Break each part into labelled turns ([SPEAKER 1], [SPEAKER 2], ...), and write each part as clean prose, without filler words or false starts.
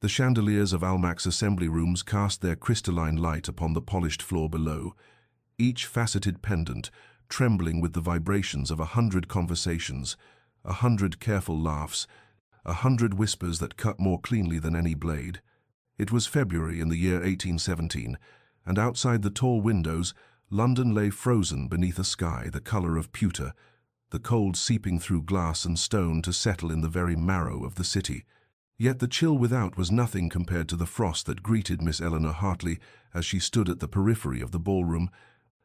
[SPEAKER 1] The chandeliers of Almac's assembly rooms cast their crystalline light upon the polished floor below, each faceted pendant trembling with the vibrations of 100 conversations, 100 careful laughs, 100 whispers that cut more cleanly than any blade. It was February in the year 1817, and outside the tall windows, London lay frozen beneath a sky the colour of pewter, the cold seeping through glass and stone to settle in the very marrow of the city. Yet the chill without was nothing compared to the frost that greeted Miss Eleanor Hartley as she stood at the periphery of the ballroom,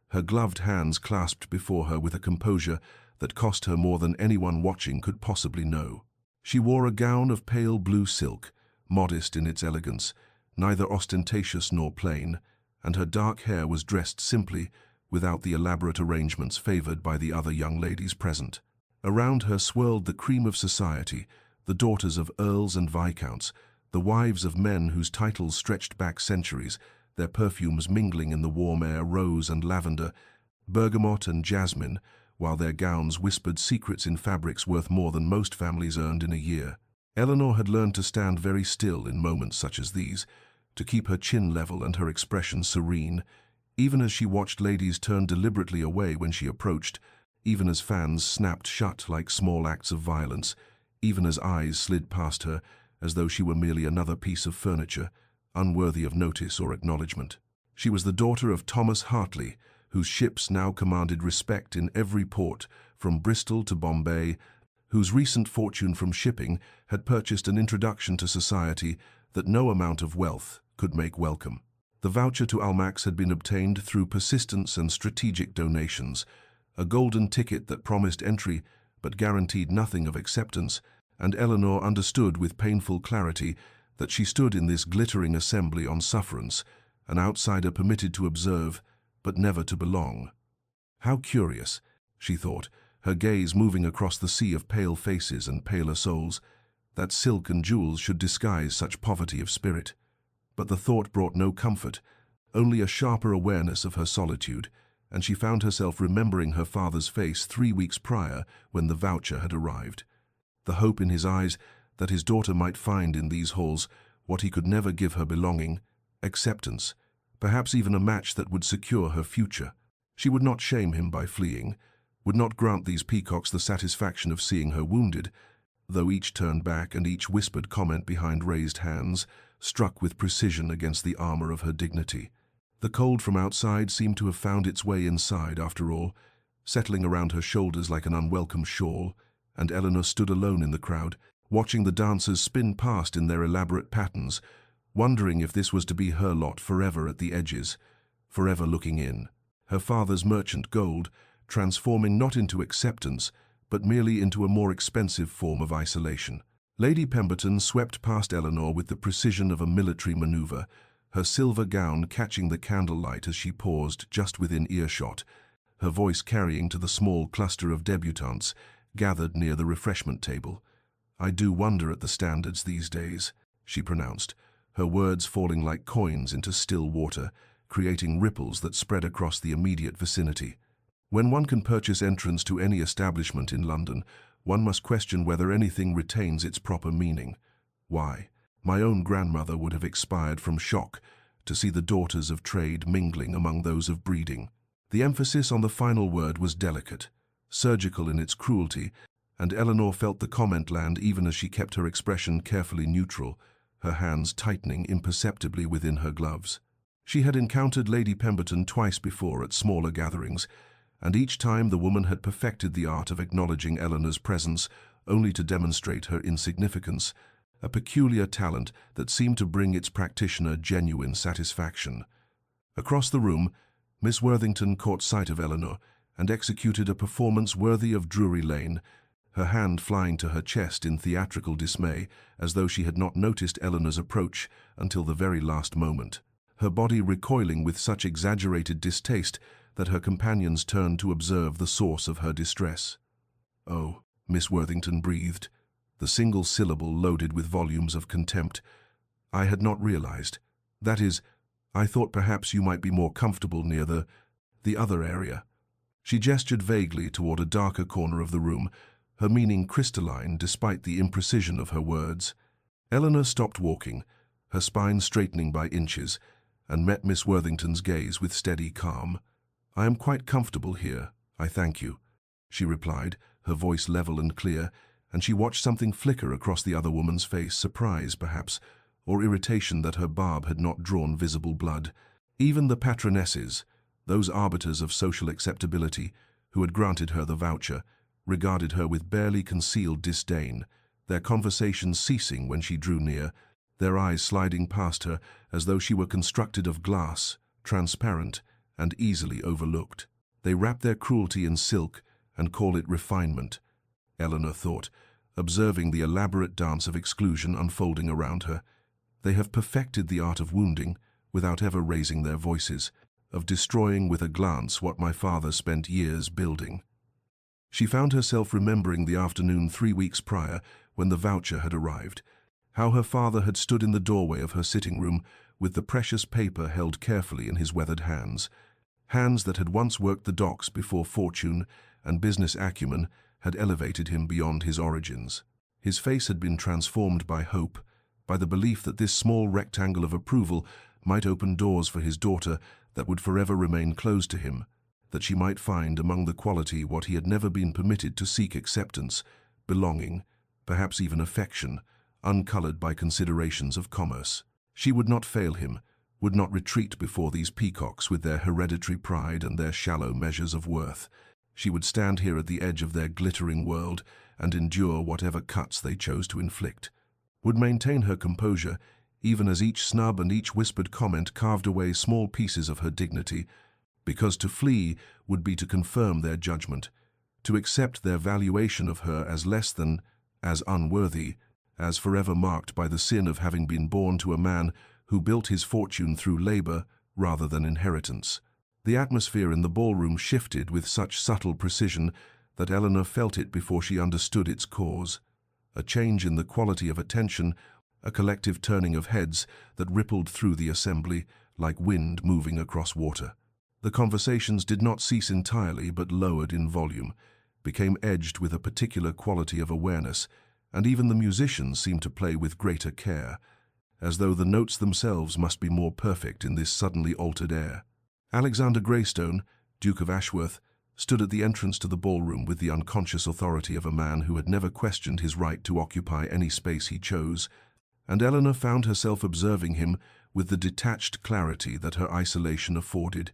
[SPEAKER 1] her gloved hands clasped before her with a composure that cost her more than anyone watching could possibly know. She wore a gown of pale blue silk, modest in its elegance, neither ostentatious nor plain, and her dark hair was dressed simply, without the elaborate arrangements favoured by the other young ladies present. Around her swirled the cream of society, the daughters of earls and viscounts, the wives of men whose titles stretched back centuries, their perfumes mingling in the warm air rose and lavender, bergamot and jasmine, while their gowns whispered secrets in fabrics worth more than most families earned in a year. Eleanor had learned to stand very still in moments such as these, to keep her chin level and her expression serene, even as she watched ladies turn deliberately away when she approached, even as fans snapped shut like small acts of violence, even as eyes slid past her as though she were merely another piece of furniture, unworthy of notice or acknowledgement. She was the daughter of Thomas Hartley, whose ships now commanded respect in every port, from Bristol to Bombay, whose recent fortune from shipping had purchased an introduction to society that no amount of wealth could make welcome. The voucher to Almack's had been obtained through persistence and strategic donations, a golden ticket that promised entry but guaranteed nothing of acceptance, and Eleanor understood with painful clarity that she stood in this glittering assembly on sufferance, an outsider permitted to observe, but never to belong. How curious, she thought, her gaze moving across the sea of pale faces and paler souls, that silk and jewels should disguise such poverty of spirit. But the thought brought no comfort, only a sharper awareness of her solitude, and she found herself remembering her father's face 3 weeks prior when the voucher had arrived. The hope in his eyes that his daughter might find in these halls what he could never give her: belonging, acceptance, perhaps even a match that would secure her future. She would not shame him by fleeing, would not grant these peacocks the satisfaction of seeing her wounded, though each turned back and each whispered comment behind raised hands, struck with precision against the armor of her dignity. The cold from outside seemed to have found its way inside after all, settling around her shoulders like an unwelcome shawl, and Eleanor stood alone in the crowd, watching the dancers spin past in their elaborate patterns, wondering if this was to be her lot forever at the edges, forever looking in. Her father's merchant gold, transforming not into acceptance, but merely into a more expensive form of isolation. Lady Pemberton swept past Eleanor with the precision of a military maneuver, her silver gown catching the candlelight as she paused just within earshot, her voice carrying to the small cluster of debutantes gathered near the refreshment table. "I do wonder at the standards these days," she pronounced, her words falling like coins into still water, creating ripples that spread across the immediate vicinity. When one can purchase entrance to any establishment in London, one must question whether anything retains its proper meaning. Why, my own grandmother would have expired from shock to see the daughters of trade mingling among those of breeding. The emphasis on the final word was delicate, surgical in its cruelty, and Eleanor felt the comment land even as she kept her expression carefully neutral, her hands tightening imperceptibly within her gloves. She had encountered Lady Pemberton twice before at smaller gatherings, and each time the woman had perfected the art of acknowledging Eleanor's presence only to demonstrate her insignificance, a peculiar talent that seemed to bring its practitioner genuine satisfaction. Across the room, Miss Worthington caught sight of Eleanor and executed a performance worthy of Drury Lane, her hand flying to her chest in theatrical dismay, as though she had not noticed Eleanor's approach until the very last moment, her body recoiling with such exaggerated distaste that her companions turned to observe the source of her distress. "Oh," Miss Worthington breathed, the single syllable loaded with volumes of contempt. "I had not realized. That is, I thought perhaps you might be more comfortable near the other area." She gestured vaguely toward a darker corner of the room, her meaning crystalline despite the imprecision of her words. Eleanor stopped walking, her spine straightening by inches, and met Miss Worthington's gaze with steady calm. "I am quite comfortable here, I thank you," she replied, her voice level and clear, and she watched something flicker across the other woman's face, surprise, perhaps, or irritation that her barb had not drawn visible blood. Even the patronesses, those arbiters of social acceptability, who had granted her the voucher, regarded her with barely concealed disdain, their conversations ceasing when she drew near, their eyes sliding past her as though she were constructed of glass, transparent, and easily overlooked. They wrap their cruelty in silk and call it refinement, Eleanor thought, observing the elaborate dance of exclusion unfolding around her. They have perfected the art of wounding without ever raising their voices, of destroying with a glance what my father spent years building. She found herself remembering the afternoon 3 weeks prior when the voucher had arrived, how her father had stood in the doorway of her sitting room with the precious paper held carefully in his weathered hands, hands that had once worked the docks before fortune and business acumen had elevated him beyond his origins. His face had been transformed by hope, by the belief that this small rectangle of approval might open doors for his daughter that would forever remain closed to him, that she might find among the quality what he had never been permitted to seek: acceptance, belonging, perhaps even affection, uncolored by considerations of commerce. She would not fail him, would not retreat before these peacocks with their hereditary pride and their shallow measures of worth. She would stand here at the edge of their glittering world and endure whatever cuts they chose to inflict, would maintain her composure even as each snub and each whispered comment carved away small pieces of her dignity, because to flee would be to confirm their judgment, to accept their valuation of her as less than, as unworthy, as forever marked by the sin of having been born to a man who built his fortune through labor rather than inheritance. The atmosphere in the ballroom shifted with such subtle precision that Eleanor felt it before she understood its cause. A change in the quality of attention, a collective turning of heads that rippled through the assembly like wind moving across water. The conversations did not cease entirely but lowered in volume, became edged with a particular quality of awareness, and even the musicians seemed to play with greater care, as though the notes themselves must be more perfect in this suddenly altered air. Alexander Greystone, Duke of Ashworth, stood at the entrance to the ballroom with the unconscious authority of a man who had never questioned his right to occupy any space he chose, and Eleanor found herself observing him with the detached clarity that her isolation afforded,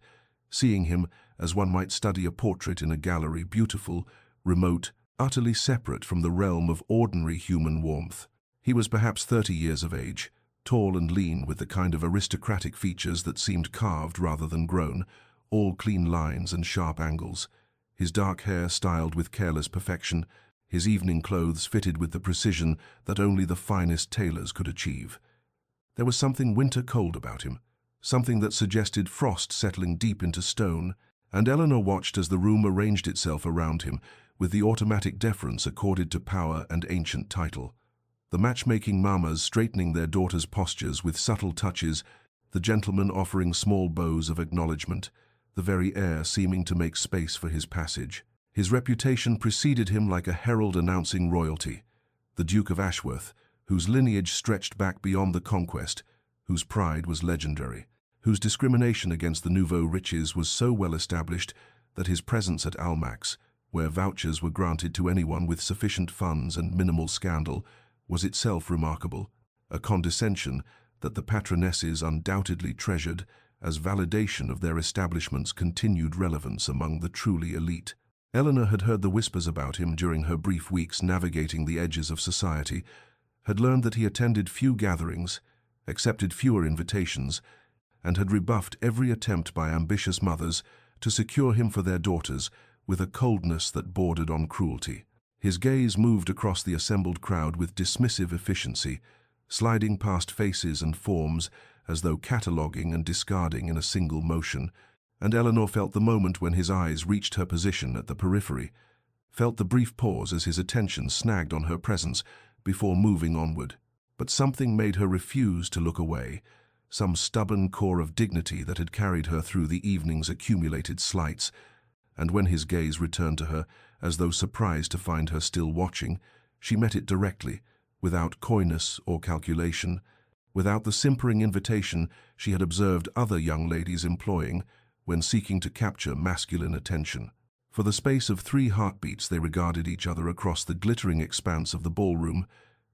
[SPEAKER 1] seeing him as one might study a portrait in a gallery, beautiful, remote, utterly separate from the realm of ordinary human warmth. He was perhaps 30 years of age, tall and lean with the kind of aristocratic features that seemed carved rather than grown, all clean lines and sharp angles, his dark hair styled with careless perfection, his evening clothes fitted with the precision that only the finest tailors could achieve. There was something winter cold about him, something that suggested frost settling deep into stone, and Eleanor watched as the room arranged itself around him with the automatic deference accorded to power and ancient title. The matchmaking mammas straightening their daughters' postures with subtle touches, the gentlemen offering small bows of acknowledgement, the very air seeming to make space for his passage. His reputation preceded him like a herald announcing royalty. The Duke of Ashworth, whose lineage stretched back beyond the conquest, whose pride was legendary, whose discrimination against the nouveau riches was so well established that his presence at Almack's, where vouchers were granted to anyone with sufficient funds and minimal scandal, was itself remarkable, a condescension that the patronesses undoubtedly treasured as validation of their establishment's continued relevance among the truly elite. Eleanor had heard the whispers about him during her brief weeks navigating the edges of society, had learned that he attended few gatherings, accepted fewer invitations, and had rebuffed every attempt by ambitious mothers to secure him for their daughters with a coldness that bordered on cruelty. His gaze moved across the assembled crowd with dismissive efficiency, sliding past faces and forms as though cataloguing and discarding in a single motion, and Eleanor felt the moment when his eyes reached her position at the periphery, felt the brief pause as his attention snagged on her presence before moving onward. But something made her refuse to look away, some stubborn core of dignity that had carried her through the evening's accumulated slights, and when his gaze returned to her, as though surprised to find her still watching, she met it directly, without coyness or calculation, without the simpering invitation she had observed other young ladies employing when seeking to capture masculine attention. For the space of 3 heartbeats they regarded each other across the glittering expanse of the ballroom,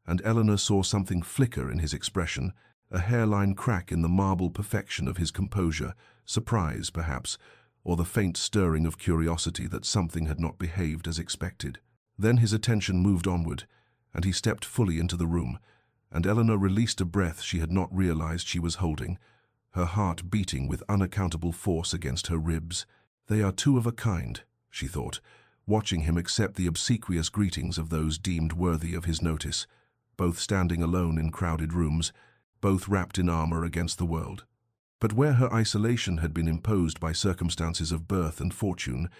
[SPEAKER 1] and Eleanor saw something flicker in his expression, a hairline crack in the marble perfection of his composure, surprise, perhaps, or the faint stirring of curiosity that something had not behaved as expected. Then his attention moved onward, and he stepped fully into the room, and Eleanor released a breath she had not realized she was holding, her heart beating with unaccountable force against her ribs. They are 2 of a kind, she thought, watching him accept the obsequious greetings of those deemed worthy of his notice, both standing alone in crowded rooms, both wrapped in armor against the world. But where her isolation had been imposed by circumstances of birth and fortune,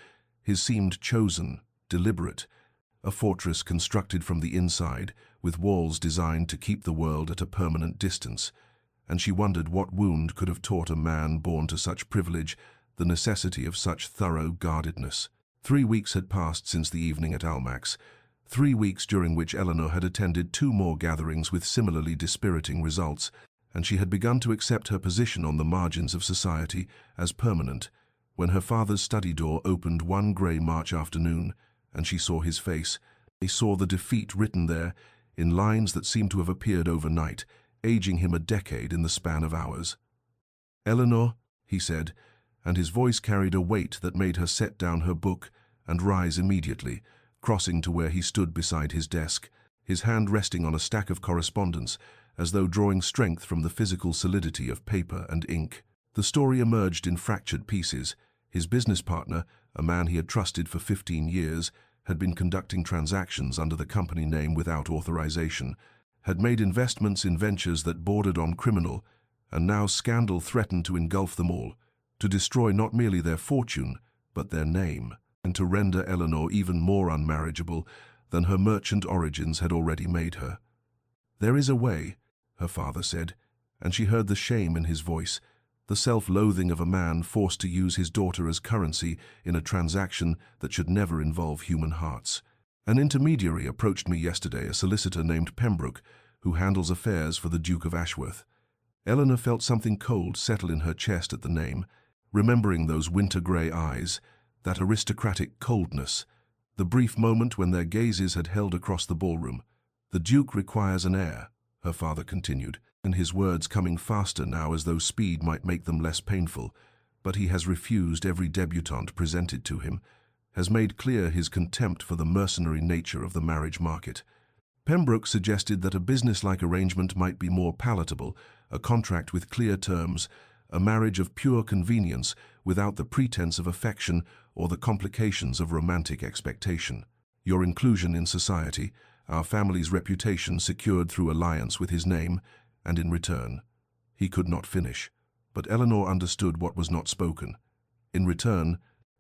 [SPEAKER 1] his seemed chosen, deliberate, a fortress constructed from the inside, with walls designed to keep the world at a permanent distance, and she wondered what wound could have taught a man born to such privilege the necessity of such thorough guardedness. 3 weeks had passed since the evening at Almack's, 3 weeks during which Eleanor had attended 2 more gatherings with similarly dispiriting results, and she had begun to accept her position on the margins of society as permanent, when her father's study door opened one grey March afternoon, and she saw his face. They saw the defeat written there, in lines that seemed to have appeared overnight, aging him a decade in the span of hours. "Eleanor," he said, and his voice carried a weight that made her set down her book and rise immediately, crossing to where he stood beside his desk, his hand resting on a stack of correspondence, as though drawing strength from the physical solidity of paper and ink. The story emerged in fractured pieces. His business partner, a man he had trusted for 15 years, had been conducting transactions under the company name without authorization, had made investments in ventures that bordered on criminal, and now scandal threatened to engulf them all, to destroy not merely their fortune, but their name, and to render Eleanor even more unmarriageable than her merchant origins had already made her. "There is a way," her father said, and she heard the shame in his voice, the self-loathing of a man forced to use his daughter as currency in a transaction that should never involve human hearts. "An intermediary approached me yesterday, a solicitor named Pembroke, who handles affairs for the Duke of Ashworth." Eleanor felt something cold settle in her chest at the name, remembering those winter-grey eyes, that aristocratic coldness, the brief moment when their gazes had held across the ballroom. "The Duke requires an heir," her father continued, and his words coming faster now as though speed might make them less painful, "but he has refused every debutante presented to him, has made clear his contempt for the mercenary nature of the marriage market." Pembroke suggested that a business-like arrangement might be more palatable, a contract with clear terms, a marriage of pure convenience without the pretense of affection or the complications of romantic expectation. "Your inclusion in society, our family's reputation secured through alliance with his name, and in return—" He could not finish, but Eleanor understood what was not spoken. In return,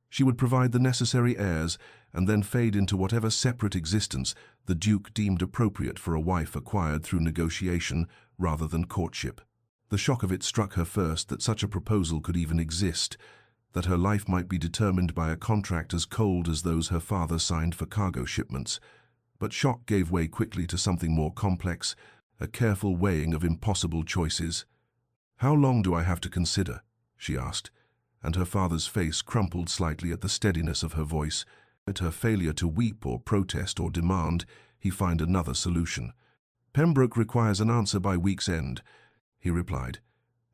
[SPEAKER 1] she would provide the necessary heirs and then fade into whatever separate existence the Duke deemed appropriate for a wife acquired through negotiation rather than courtship. The shock of it struck her first that such a proposal could even exist, that her life might be determined by a contract as cold as those her father signed for cargo shipments. But shock gave way quickly to something more complex, a careful weighing of impossible choices. "How long do I have to consider?" she asked, and her father's face crumpled slightly at the steadiness of her voice. At her failure to weep or protest or demand, he found another solution. "Pembroke requires an answer by week's end," he replied.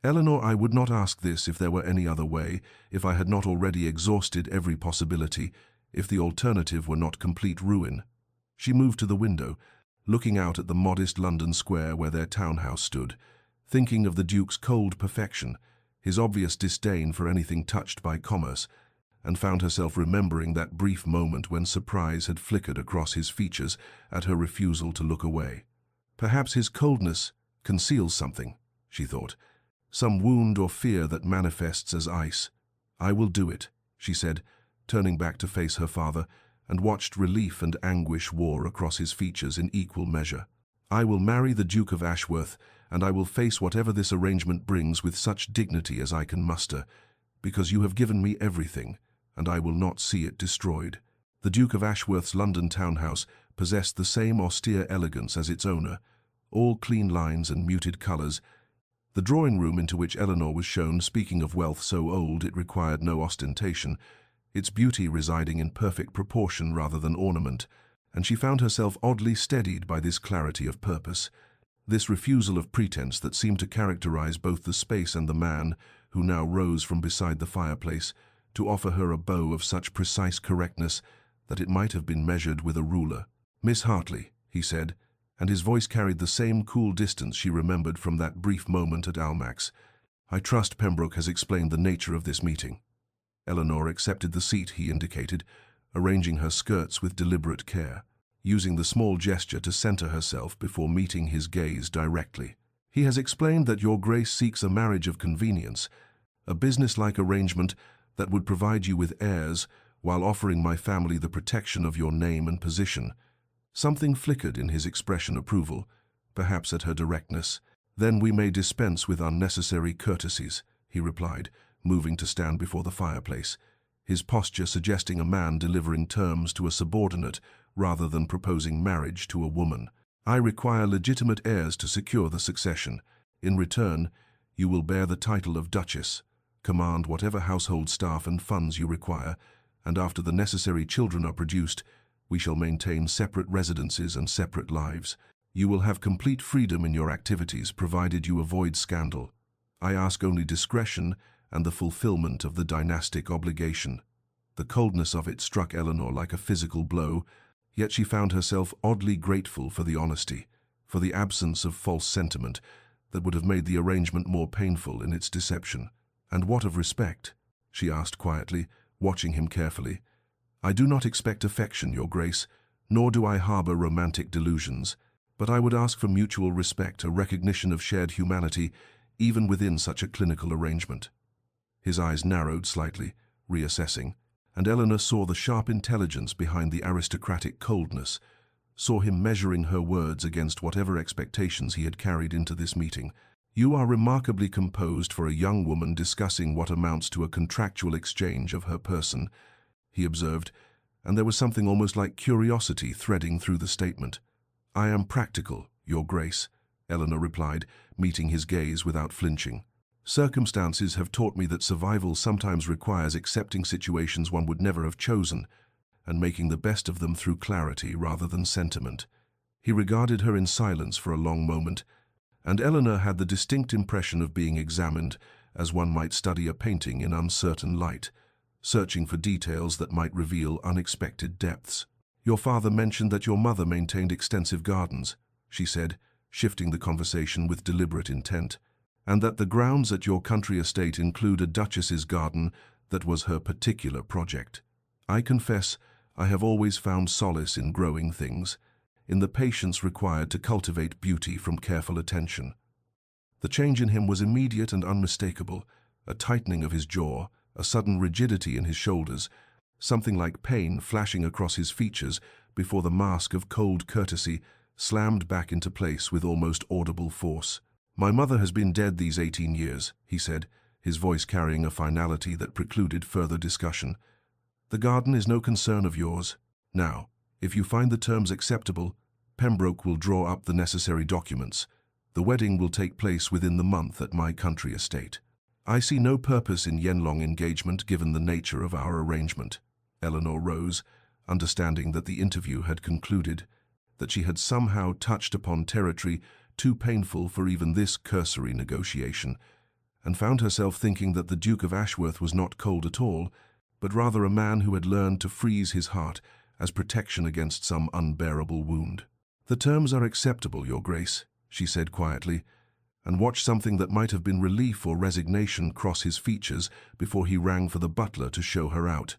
[SPEAKER 1] "Eleanor, I would not ask this if there were any other way, if I had not already exhausted every possibility, if the alternative were not complete ruin." She moved to the window, looking out at the modest London square where their townhouse stood, thinking of the Duke's cold perfection, his obvious disdain for anything touched by commerce, and found herself remembering that brief moment when surprise had flickered across his features at her refusal to look away. Perhaps his coldness conceals something, she thought, some wound or fear that manifests as ice. "I will do it," she said, turning back to face her father, and watched relief and anguish war across his features in equal measure. "I will marry the Duke of Ashworth, and I will face whatever this arrangement brings with such dignity as I can muster, because you have given me everything, and I will not see it destroyed." The Duke of Ashworth's London townhouse possessed the same austere elegance as its owner, all clean lines and muted colors. The drawing room into which Eleanor was shown, speaking of wealth so old it required no ostentation, its beauty residing in perfect proportion rather than ornament, and she found herself oddly steadied by this clarity of purpose, this refusal of pretense that seemed to characterize both the space and the man, who now rose from beside the fireplace, to offer her a bow of such precise correctness that it might have been measured with a ruler. "Miss Hartley," he said, and his voice carried the same cool distance she remembered from that brief moment at Almack's. "I trust Pembroke has explained the nature of this meeting." Eleanor accepted the seat he indicated, arranging her skirts with deliberate care, using the small gesture to center herself before meeting his gaze directly. "He has explained that your Grace seeks a marriage of convenience, a business-like arrangement that would provide you with heirs while offering my family the protection of your name and position." Something flickered in his expression approval, perhaps at her directness. "Then we may dispense with unnecessary courtesies," he replied, moving to stand before the fireplace, his posture suggesting a man delivering terms to a subordinate rather than proposing marriage to a woman. "I require legitimate heirs to secure the succession. In return, you will bear the title of Duchess, command whatever household staff and funds you require, and after the necessary children are produced, we shall maintain separate residences and separate lives. You will have complete freedom in your activities provided you avoid scandal. I ask only discretion and the fulfillment of the dynastic obligation." The coldness of it struck Eleanor like a physical blow, yet she found herself oddly grateful for the honesty, for the absence of false sentiment that would have made the arrangement more painful in its deception. "And what of respect?" she asked quietly, watching him carefully. "I do not expect affection, Your Grace, nor do I harbor romantic delusions, but I would ask for mutual respect, a recognition of shared humanity, even within such a clinical arrangement." His eyes narrowed slightly, reassessing, and Eleanor saw the sharp intelligence behind the aristocratic coldness, saw him measuring her words against whatever expectations he had carried into this meeting. "You are remarkably composed for a young woman discussing what amounts to a contractual exchange of her person," he observed, and there was something almost like curiosity threading through the statement. "I am practical, Your Grace," Eleanor replied, meeting his gaze without flinching. "Circumstances have taught me that survival sometimes requires accepting situations one would never have chosen, and making the best of them through clarity rather than sentiment." He regarded her in silence for a long moment, and Eleanor had the distinct impression of being examined as one might study a painting in uncertain light, searching for details that might reveal unexpected depths. "Your father mentioned that your mother maintained extensive gardens," she said, shifting the conversation with deliberate intent, "and that the grounds at your country estate include a duchess's garden that was her particular project. I confess I have always found solace in growing things, in the patience required to cultivate beauty from careful attention." The change in him was immediate and unmistakable, a tightening of his jaw, a sudden rigidity in his shoulders, something like pain flashing across his features before the mask of cold courtesy slammed back into place with almost audible force. "My mother has been dead these 18 years, he said, his voice carrying a finality that precluded further discussion. "The garden is no concern of yours. Now, if you find the terms acceptable, Pembroke will draw up the necessary documents. The wedding will take place within the month at my country estate. I see no purpose in Yenlong engagement given the nature of our arrangement." Eleanor rose, understanding that the interview had concluded, that she had somehow touched upon territory too painful for even this cursory negotiation, and found herself thinking that the Duke of Ashworth was not cold at all, but rather a man who had learned to freeze his heart as protection against some unbearable wound. "The terms are acceptable, Your Grace," she said quietly, and watched something that might have been relief or resignation cross his features before he rang for the butler to show her out,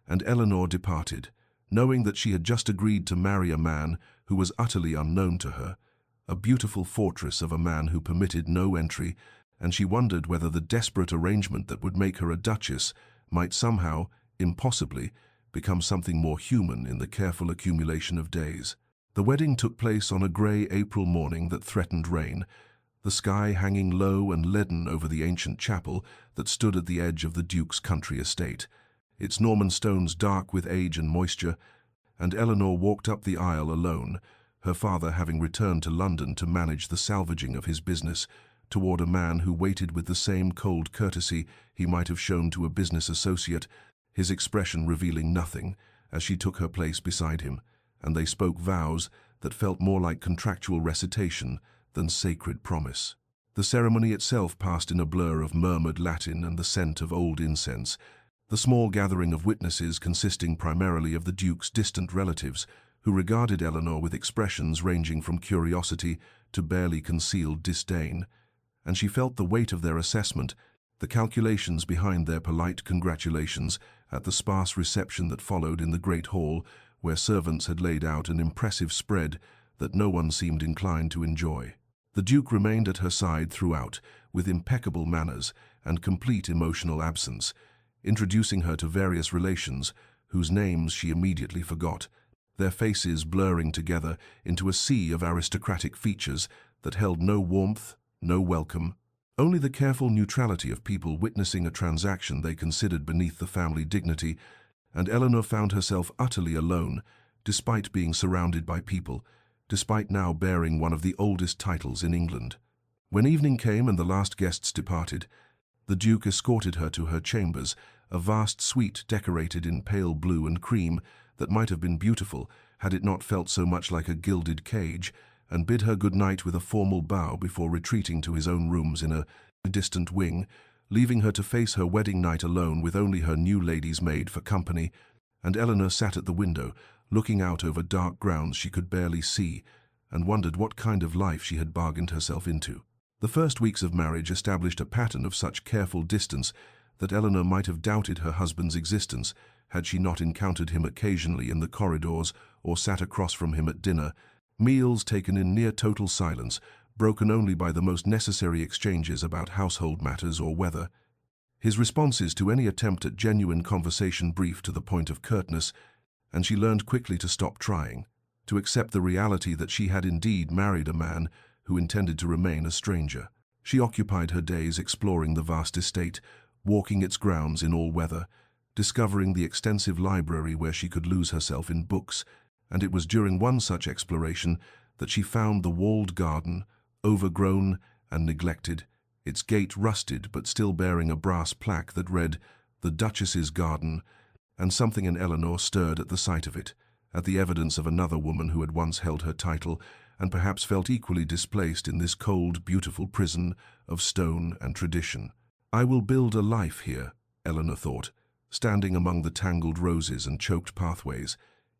[SPEAKER 1] and Eleanor departed, knowing that she had just agreed to marry a man who was utterly unknown to her, a beautiful fortress of a man who permitted no entry, and she wondered whether the desperate arrangement that would make her a duchess might somehow, impossibly, become something more human in the careful accumulation of days. The wedding took place on a grey April morning that threatened rain, the sky hanging low and leaden over the ancient chapel that stood at the edge of the Duke's country estate, its Norman stones dark with age and moisture, and Eleanor walked up the aisle alone, her father having returned to London to manage the salvaging of his business, toward a man who waited with the same cold courtesy he might have shown to a business associate, his expression revealing nothing, as she took her place beside him, and they spoke vows that felt more like contractual recitation than sacred promise. The ceremony itself passed in a blur of murmured Latin and the scent of old incense, the small gathering of witnesses consisting primarily of the Duke's distant relatives, who regarded Eleanor with expressions ranging from curiosity to barely concealed disdain, and she felt the weight of their assessment, the calculations behind their polite congratulations at the sparse reception that followed in the great hall, where servants had laid out an impressive spread that no one seemed inclined to enjoy. The Duke remained at her side throughout, with impeccable manners and complete emotional absence, introducing her to various relations whose names she immediately forgot, their faces blurring together into a sea of aristocratic features that held no warmth, no welcome, only the careful neutrality of people witnessing a transaction they considered beneath the family dignity, and Eleanor found herself utterly alone, despite being surrounded by people, despite now bearing one of the oldest titles in England. When evening came and the last guests departed, the Duke escorted her to her chambers, a vast suite decorated in pale blue and cream that might have been beautiful had it not felt so much like a gilded cage, and bid her good night with a formal bow before retreating to his own rooms in a distant wing, leaving her to face her wedding night alone with only her new lady's maid for company, and Eleanor sat at the window, looking out over dark grounds she could barely see, and wondered what kind of life she had bargained herself into. The first weeks of marriage established a pattern of such careful distance that Eleanor might have doubted her husband's existence had she not encountered him occasionally in the corridors or sat across from him at dinner, meals taken in near total silence, broken only by the most necessary exchanges about household matters or weather. His responses to any attempt at genuine conversation brief to the point of curtness, and she learned quickly to stop trying, to accept the reality that she had indeed married a man who intended to remain a stranger. She occupied her days exploring the vast estate, walking its grounds in all weather, discovering the extensive library where she could lose herself in books, and it was during one such exploration that she found the walled garden, overgrown and neglected, its gate rusted but still bearing a brass plaque that read, "The Duchess's Garden," and something in Eleanor stirred at the sight of it, at the evidence of another woman who had once held her title, and perhaps felt equally displaced in this cold, beautiful prison of stone and tradition. "I will build a life here," Eleanor thought, standing among the tangled roses and choked pathways,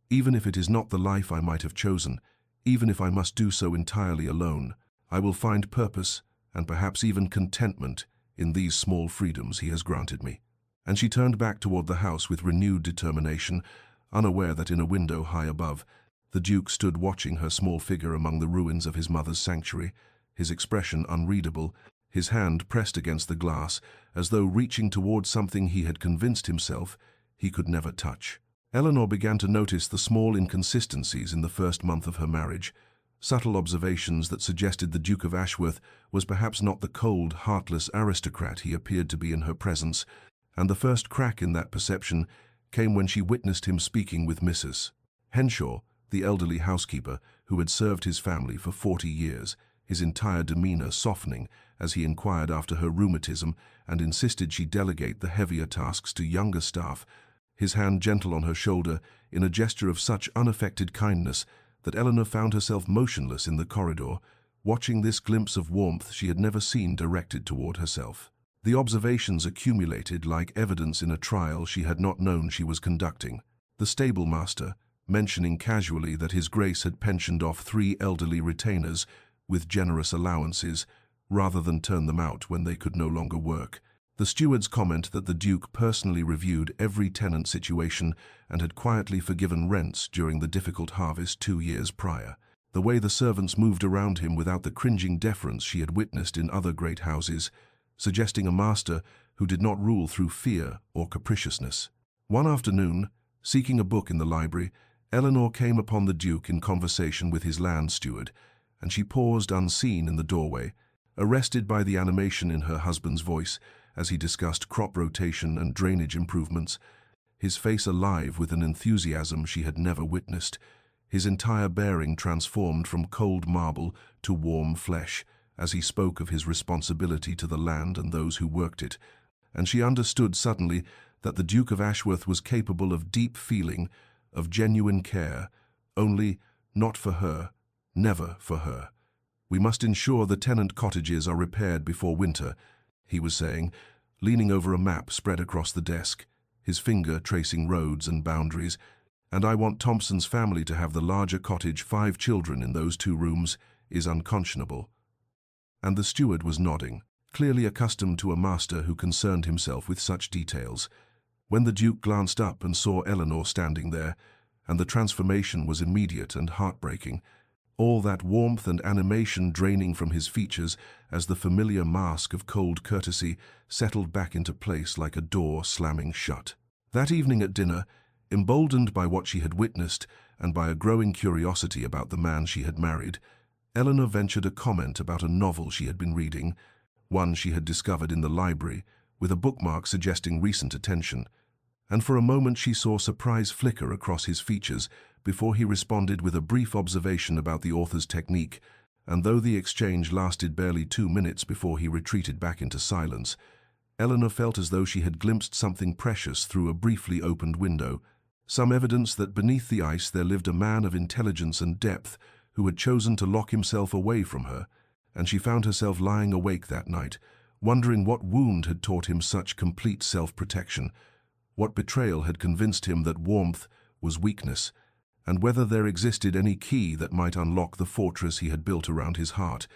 [SPEAKER 1] "even if it is not the life I might have chosen, even if I must do so entirely alone. I will find purpose, and perhaps even contentment, in these small freedoms he has granted me." And she turned back toward the house with renewed determination, unaware that in a window high above, the Duke stood watching her small figure among the ruins of his mother's sanctuary, his expression unreadable, his hand pressed against the glass, as though reaching toward something he had convinced himself he could never touch. Eleanor began to notice the small inconsistencies in the first month of her marriage, subtle observations that suggested the Duke of Ashworth was perhaps not the cold, heartless aristocrat he appeared to be in her presence, and the first crack in that perception came when she witnessed him speaking with Mrs. Henshaw, the elderly housekeeper who had served his family for 40 years, his entire demeanor softening as he inquired after her rheumatism and insisted she delegate the heavier tasks to younger staff, his hand gentle on her shoulder in a gesture of such unaffected kindness that Eleanor found herself motionless in the corridor, watching this glimpse of warmth she had never seen directed toward herself. The observations accumulated like evidence in a trial she had not known she was conducting. The stable master, mentioning casually that His Grace had pensioned off 3 elderly retainers with generous allowances, rather than turn them out when they could no longer work. The steward's comment that the Duke personally reviewed every tenant situation and had quietly forgiven rents during the difficult harvest 2 years prior. The way the servants moved around him without the cringing deference she had witnessed in other great houses, suggesting a master who did not rule through fear or capriciousness. One afternoon, seeking a book in the library, Eleanor came upon the Duke in conversation with his land steward, and she paused unseen in the doorway, arrested by the animation in her husband's voice as he discussed crop rotation and drainage improvements, his face alive with an enthusiasm she had never witnessed, his entire bearing transformed from cold marble to warm flesh, as he spoke of his responsibility to the land and those who worked it, and she understood suddenly that the Duke of Ashworth was capable of deep feeling, of genuine care, only not for her, never for her. "We must ensure the tenant cottages are repaired before winter," he was saying, leaning over a map spread across the desk, his finger tracing roads and boundaries. "And I want Thompson's family to have the larger cottage. 5 children in those 2 rooms is unconscionable." And the steward was nodding, clearly accustomed to a master who concerned himself with such details. When the Duke glanced up and saw Eleanor standing there, and the transformation was immediate and heartbreaking, all that warmth and animation draining from his features as the familiar mask of cold courtesy settled back into place like a door slamming shut. That evening at dinner, emboldened by what she had witnessed and by a growing curiosity about the man she had married, Eleanor ventured a comment about a novel she had been reading, one she had discovered in the library, with a bookmark suggesting recent attention. And for a moment she saw surprise flicker across his features before he responded with a brief observation about the author's technique, and though the exchange lasted barely 2 minutes before he retreated back into silence, Eleanor felt as though she had glimpsed something precious through a briefly opened window, some evidence that beneath the ice there lived a man of intelligence and depth who had chosen to lock himself away from her, and she found herself lying awake that night, wondering what wound had taught him such complete self-protection, what betrayal had convinced him that warmth was weakness, and whether there existed any key that might unlock the fortress he had built around his heart,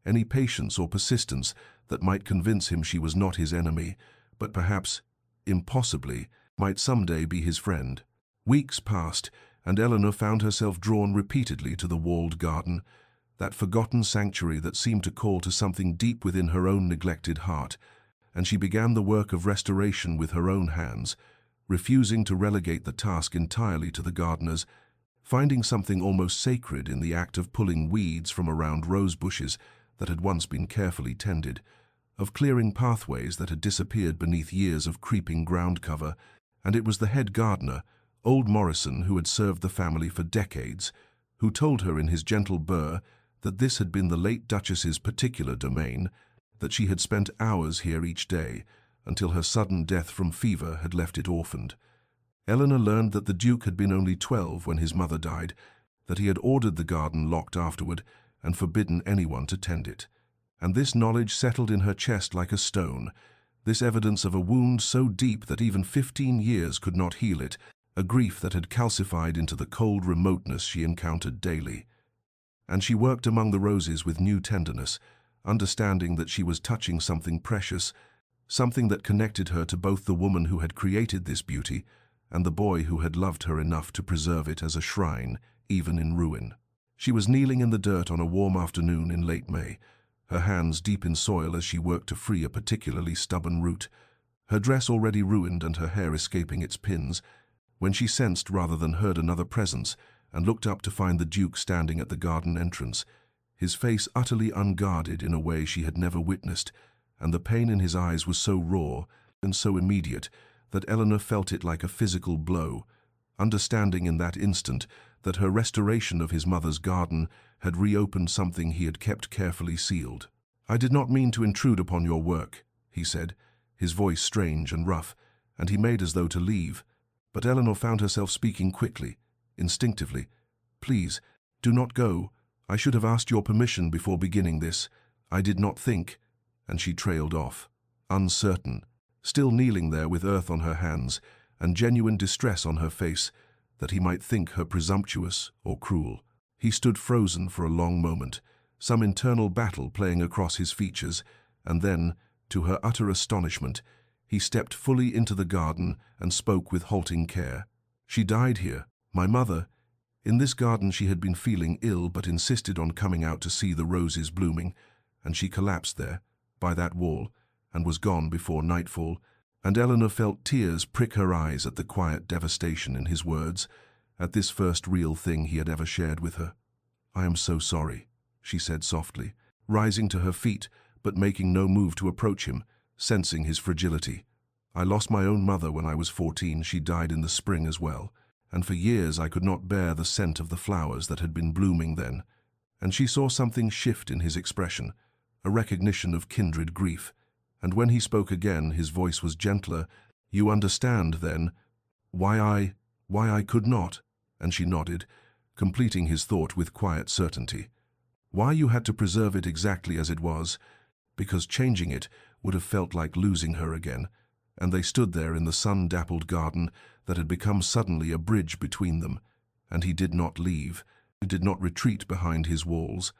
[SPEAKER 1] any patience or persistence that might convince him she was not his enemy, but perhaps, impossibly, might someday be his friend. Weeks passed, and Eleanor found herself drawn repeatedly to the walled garden, that forgotten sanctuary that seemed to call to something deep within her own neglected heart, and she began the work of restoration with her own hands, refusing to relegate the task entirely to the gardeners, finding something almost sacred in the act of pulling weeds from around rose bushes that had once been carefully tended, of clearing pathways that had disappeared beneath years of creeping ground cover. And it was the head gardener, old Morrison, who had served the family for decades, who told her in his gentle burr that this had been the late Duchess's particular domain, that she had spent hours here each day, until her sudden death from fever had left it orphaned. Eleanor learned that the Duke had been only 12 when his mother died, that he had ordered the garden locked afterward and forbidden anyone to tend it. And this knowledge settled in her chest like a stone, this evidence of a wound so deep that even 15 years could not heal it, a grief that had calcified into the cold remoteness she encountered daily. And she worked among the roses with new tenderness, understanding that she was touching something precious, something that connected her to both the woman who had created this beauty and the boy who had loved her enough to preserve it as a shrine, even in ruin. She was kneeling in the dirt on a warm afternoon in late May, her hands deep in soil as she worked to free a particularly stubborn root, her dress already ruined and her hair escaping its pins, when she sensed rather than heard another presence and looked up to find the Duke standing at the garden entrance, his face utterly unguarded in a way she had never witnessed, and the pain in his eyes was so raw and so immediate that Eleanor felt it like a physical blow, understanding in that instant that her restoration of his mother's garden had reopened something he had kept carefully sealed. "I did not mean to intrude upon your work," he said, his voice strange and rough, and he made as though to leave. But Eleanor found herself speaking quickly, instinctively. "Please, do not go. I should have asked your permission before beginning this. I did not think," and she trailed off, uncertain, still kneeling there with earth on her hands and genuine distress on her face, that he might think her presumptuous or cruel. He stood frozen for a long moment, some internal battle playing across his features, and then, to her utter astonishment, he stepped fully into the garden and spoke with halting care. "She died here, my mother. In this garden she had been feeling ill but insisted on coming out to see the roses blooming, and she collapsed there, by that wall, and was gone before nightfall," and Eleanor felt tears prick her eyes at the quiet devastation in his words, at this first real thing he had ever shared with her. "I am so sorry," she said softly, rising to her feet but making no move to approach him, sensing his fragility. "I lost my own mother when I was 14. She died in the spring as well, and for years I could not bear the scent of the flowers that had been blooming then. And she saw something shift in his expression, a recognition of kindred grief. And when he spoke again, his voice was gentler. "You understand, then, why I could not?" And she nodded, completing his thought with quiet certainty. "Why you had to preserve it exactly as it was, because changing it would have felt like losing her again." And they stood there in the sun-dappled garden that had become suddenly a bridge between them, and he did not leave. He did not retreat behind his walls,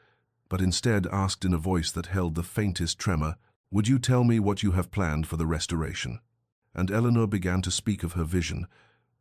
[SPEAKER 1] but instead asked in a voice that held the faintest tremor, "Would you tell me what you have planned for the restoration?" And Eleanor began to speak of her vision,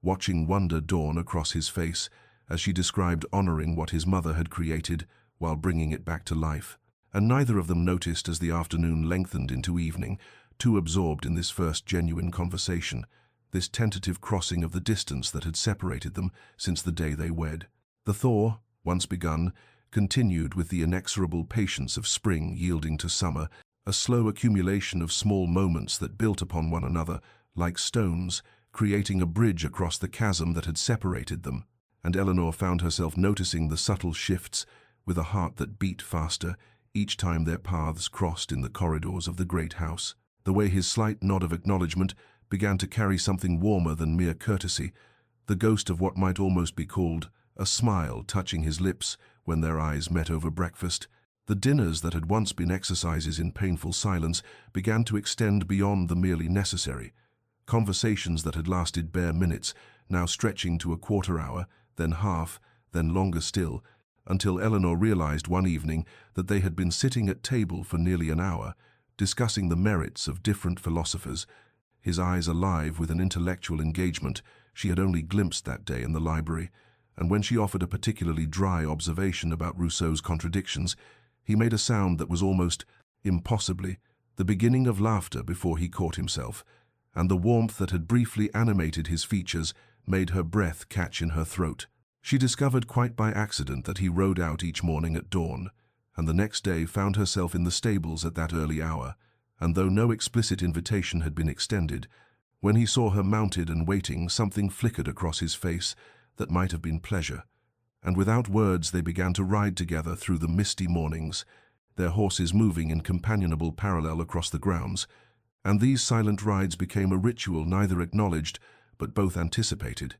[SPEAKER 1] watching wonder dawn across his face as she described honoring what his mother had created while bringing it back to life. And neither of them noticed as the afternoon lengthened into evening, too absorbed in this first genuine conversation, this tentative crossing of the distance that had separated them since the day they wed. The thaw, once begun, continued with the inexorable patience of spring yielding to summer, a slow accumulation of small moments that built upon one another, like stones, creating a bridge across the chasm that had separated them. And Eleanor found herself noticing the subtle shifts with a heart that beat faster each time their paths crossed in the corridors of the great house. The way his slight nod of acknowledgement began to carry something warmer than mere courtesy, the ghost of what might almost be called a smile touching his lips when their eyes met over breakfast. The dinners that had once been exercises in painful silence began to extend beyond the merely necessary. Conversations that had lasted bare minutes, now stretching to a quarter hour, then half, then longer still, until Eleanor realized one evening that they had been sitting at table for nearly an hour, discussing the merits of different philosophers, his eyes alive with an intellectual engagement she had only glimpsed that day in the library. And when she offered a particularly dry observation about Rousseau's contradictions, he made a sound that was almost impossibly the beginning of laughter before he caught himself, and the warmth that had briefly animated his features made her breath catch in her throat. She discovered quite by accident that he rode out each morning at dawn, and the next day found herself in the stables at that early hour, and though no explicit invitation had been extended, when he saw her mounted and waiting, something flickered across his face that might have been pleasure, and without words they began to ride together through the misty mornings, their horses moving in companionable parallel across the grounds, and these silent rides became a ritual neither acknowledged but both anticipated,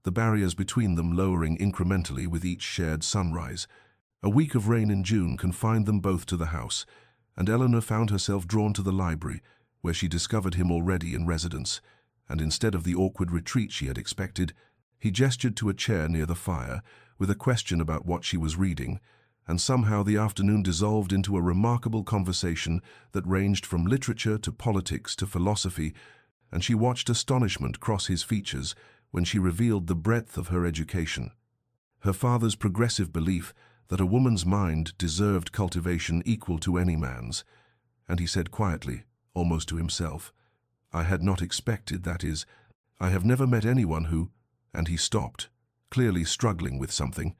[SPEAKER 1] the barriers between them lowering incrementally with each shared sunrise. A week of rain in June confined them both to the house, and Eleanor found herself drawn to the library, where she discovered him already in residence, and instead of the awkward retreat she had expected, he gestured to a chair near the fire with a question about what she was reading, and somehow the afternoon dissolved into a remarkable conversation that ranged from literature to politics to philosophy, and she watched astonishment cross his features when she revealed the breadth of her education. Her father's progressive belief that a woman's mind deserved cultivation equal to any man's, and he said quietly, almost to himself, "I had not expected, that is, I have never met anyone who—" And he stopped, clearly struggling with something,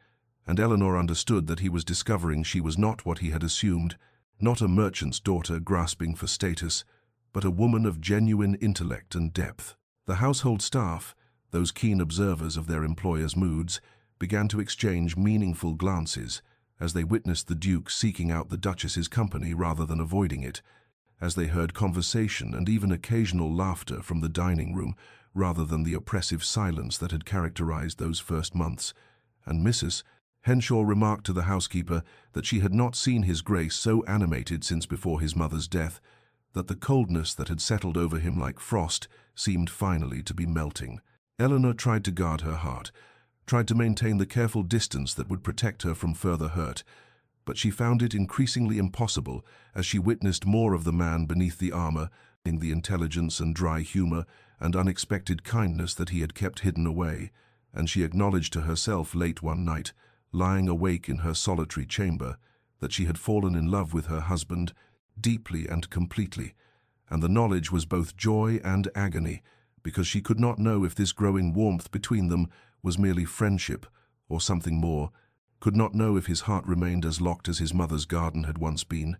[SPEAKER 1] and Eleanor understood that he was discovering she was not what he had assumed, not a merchant's daughter grasping for status, but a woman of genuine intellect and depth. The household staff, those keen observers of their employers' moods, began to exchange meaningful glances as they witnessed the Duke seeking out the Duchess's company rather than avoiding it, as they heard conversation and even occasional laughter from the dining room rather than the oppressive silence that had characterized those first months. And Mrs. Henshaw remarked to the housekeeper that she had not seen His Grace so animated since before his mother's death, that the coldness that had settled over him like frost seemed finally to be melting. Eleanor tried to guard her heart, tried to maintain the careful distance that would protect her from further hurt, but she found it increasingly impossible as she witnessed more of the man beneath the armor, in the intelligence and dry humor and unexpected kindness that he had kept hidden away, and she acknowledged to herself late one night, lying awake in her solitary chamber, that she had fallen in love with her husband deeply and completely, and the knowledge was both joy and agony, because she could not know if this growing warmth between them was merely friendship or something more, could not know if his heart remained as locked as his mother's garden had once been,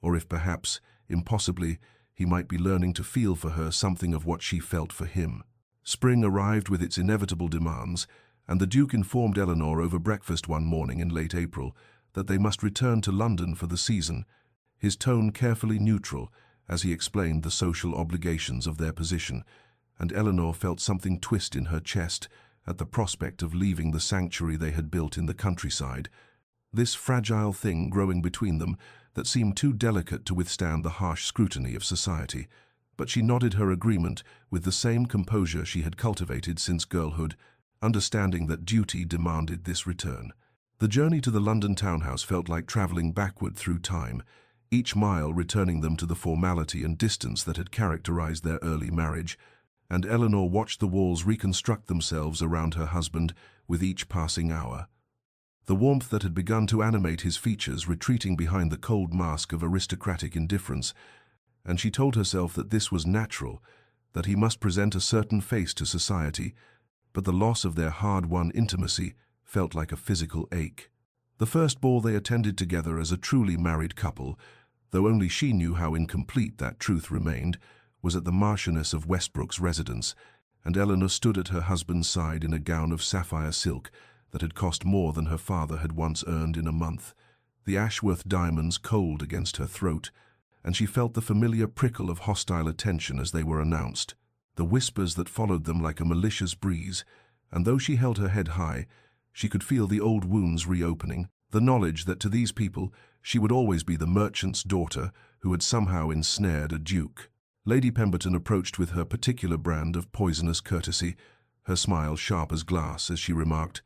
[SPEAKER 1] or if perhaps, impossibly, he might be learning to feel for her something of what she felt for him. Spring arrived with its inevitable demands, and the Duke informed Eleanor over breakfast one morning in late April that they must return to London for the season, his tone carefully neutral as he explained the social obligations of their position, and Eleanor felt something twist in her chest at the prospect of leaving the sanctuary they had built in the countryside, this fragile thing growing between them that seemed too delicate to withstand the harsh scrutiny of society. But she nodded her agreement with the same composure she had cultivated since girlhood, understanding that duty demanded this return. The journey to the London townhouse felt like travelling backward through time, each mile returning them to the formality and distance that had characterized their early marriage, and Eleanor watched the walls reconstruct themselves around her husband with each passing hour. The warmth that had begun to animate his features retreating behind the cold mask of aristocratic indifference, and she told herself that this was natural, that he must present a certain face to society, but the loss of their hard-won intimacy felt like a physical ache. The first ball they attended together as a truly married couple, though only she knew how incomplete that truth remained, was at the Marchioness of Westbrook's residence, and Eleanor stood at her husband's side in a gown of sapphire silk that had cost more than her father had once earned in a month, the Ashworth diamonds cold against her throat, and she felt the familiar prickle of hostile attention as they were announced, the whispers that followed them like a malicious breeze, and though she held her head high, she could feel the old wounds reopening, the knowledge that to these people she would always be the merchant's daughter who had somehow ensnared a duke. Lady Pemberton approached with her particular brand of poisonous courtesy, her smile sharp as glass as she remarked,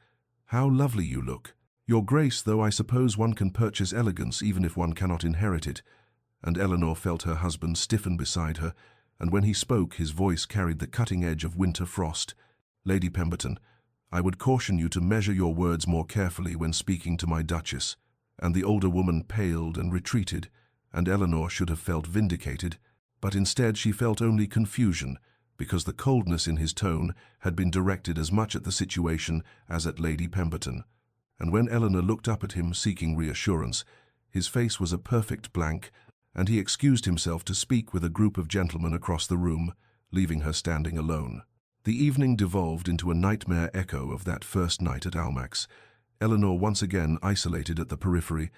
[SPEAKER 1] "How lovely you look. Your Grace, though I suppose one can purchase elegance even if one cannot inherit it." And Eleanor felt her husband stiffen beside her, and when he spoke his voice carried the cutting edge of winter frost. "Lady Pemberton, I would caution you to measure your words more carefully when speaking to my Duchess." And the older woman paled and retreated, and Eleanor should have felt vindicated, but instead she felt only confusion, because the coldness in his tone had been directed as much at the situation as at Lady Pemberton. And when Eleanor looked up at him seeking reassurance, his face was a perfect blank, and he excused himself to speak with a group of gentlemen across the room, leaving her standing alone. The evening devolved into a nightmare echo of that first night at Almack's, Eleanor once again isolated at the periphery,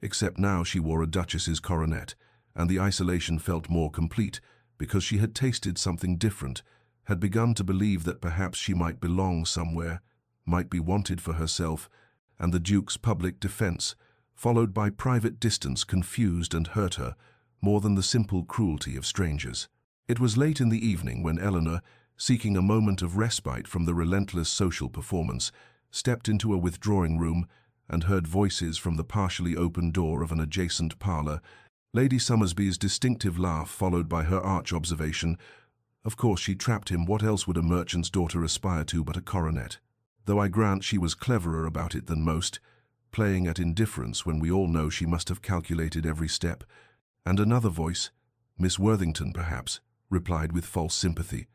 [SPEAKER 1] except now she wore a duchess's coronet, and the isolation felt more complete because she had tasted something different, had begun to believe that perhaps she might belong somewhere, might be wanted for herself, and the Duke's public defense, followed by private distance, confused and hurt her more than the simple cruelty of strangers. It was late in the evening when Eleanor, seeking a moment of respite from the relentless social performance, stepped into a withdrawing room and heard voices from the partially open door of an adjacent parlour, Lady Summersby's distinctive laugh followed by her arch observation, "Of course she trapped him, what else would a merchant's daughter aspire to but a coronet?" Though I grant she was cleverer about it than most, playing at indifference when we all know she must have calculated every step. And another voice, Miss Worthington perhaps, replied with false sympathy,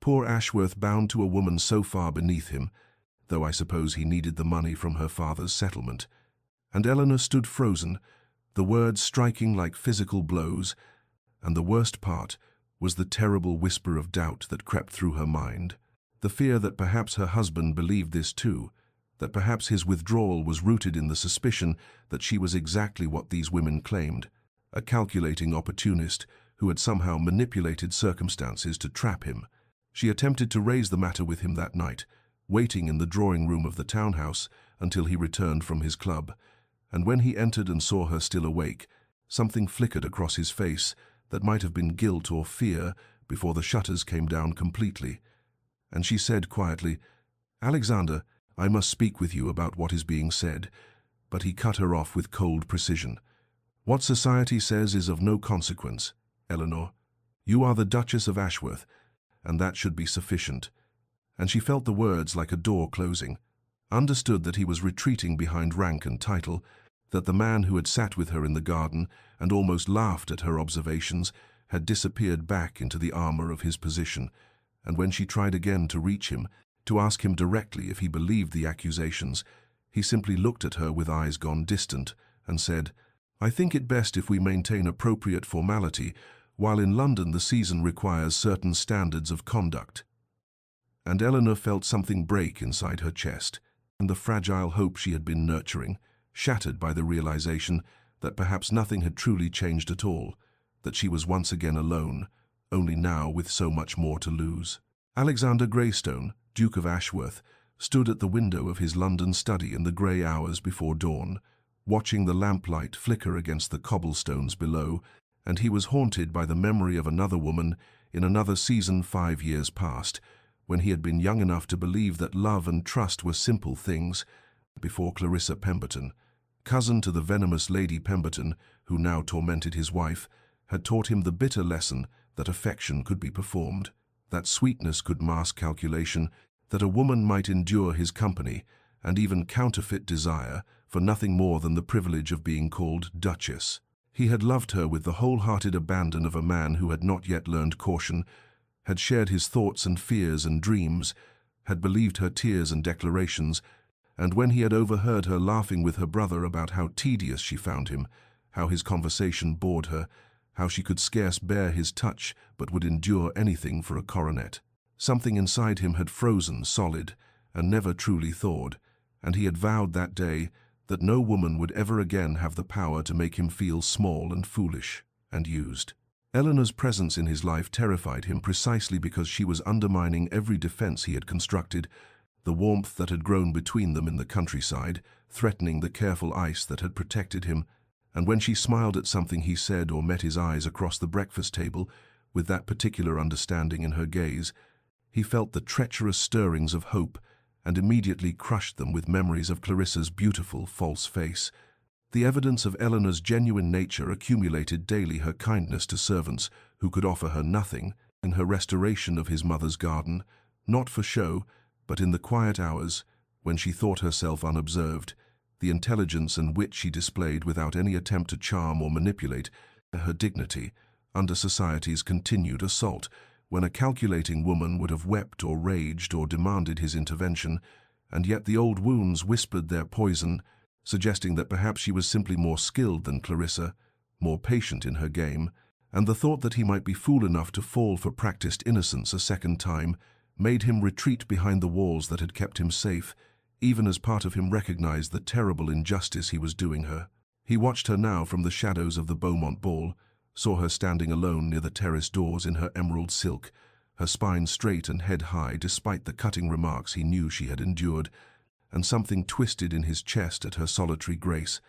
[SPEAKER 1] "Poor Ashworth bound to a woman so far beneath him, though I suppose he needed the money from her father's settlement." And Eleanor stood frozen, the words striking like physical blows, and the worst part was the terrible whisper of doubt that crept through her mind. The fear that perhaps her husband believed this too, that perhaps his withdrawal was rooted in the suspicion that she was exactly what these women claimed, a calculating opportunist who had somehow manipulated circumstances to trap him. She attempted to raise the matter with him that night, waiting in the drawing-room of the townhouse until he returned from his club, and when he entered and saw her still awake, something flickered across his face that might have been guilt or fear before the shutters came down completely, and she said quietly, "Alexander, I must speak with you about what is being said," but he cut her off with cold precision. "What society says is of no consequence, Eleanor. You are the Duchess of Ashworth, and that should be sufficient." And she felt the words like a door closing, understood that he was retreating behind rank and title, that the man who had sat with her in the garden and almost laughed at her observations had disappeared back into the armor of his position, and when she tried again to reach him, to ask him directly if he believed the accusations, he simply looked at her with eyes gone distant and said, "I think it best if we maintain appropriate formality, while in London the season requires certain standards of conduct." and Eleanor felt something break inside her chest, and the fragile hope she had been nurturing, shattered by the realization that perhaps nothing had truly changed at all, that she was once again alone, only now with so much more to lose. Alexander Greystone, Duke of Ashworth, stood at the window of his London study in the grey hours before dawn, watching the lamplight flicker against the cobblestones below, and he was haunted by the memory of another woman in another season 5 years past, when he had been young enough to believe that love and trust were simple things, before Clarissa Pemberton, cousin to the venomous Lady Pemberton, who now tormented his wife, had taught him the bitter lesson that affection could be performed, that sweetness could mask calculation, that a woman might endure his company, and even counterfeit desire, for nothing more than the privilege of being called Duchess. He had loved her with the wholehearted abandon of a man who had not yet learned caution, had shared his thoughts and fears and dreams, had believed her tears and declarations, and when he had overheard her laughing with her brother about how tedious she found him, how his conversation bored her, how she could scarce bear his touch but would endure anything for a coronet. Something inside him had frozen solid and never truly thawed, and he had vowed that day that no woman would ever again have the power to make him feel small and foolish and used. Eleanor's presence in his life terrified him precisely because she was undermining every defense he had constructed, the warmth that had grown between them in the countryside, threatening the careful ice that had protected him, and when she smiled at something he said or met his eyes across the breakfast table, with that particular understanding in her gaze, he felt the treacherous stirrings of hope and immediately crushed them with memories of Clarissa's beautiful false face. The evidence of Eleanor's genuine nature accumulated daily: her kindness to servants who could offer her nothing, in her restoration of his mother's garden, not for show, but in the quiet hours, when she thought herself unobserved, the intelligence and wit she displayed without any attempt to charm or manipulate, her dignity, under society's continued assault, when a calculating woman would have wept or raged or demanded his intervention, and yet the old wounds whispered their poison, suggesting that perhaps she was simply more skilled than Clarissa, more patient in her game, and the thought that he might be fool enough to fall for practiced innocence a second time made him retreat behind the walls that had kept him safe, even as part of him recognized the terrible injustice he was doing her. He watched her now from the shadows of the Beaumont ball, saw her standing alone near the terrace doors in her emerald silk, her spine straight and head high despite the cutting remarks he knew she had endured, and something twisted in his chest at her solitary grace,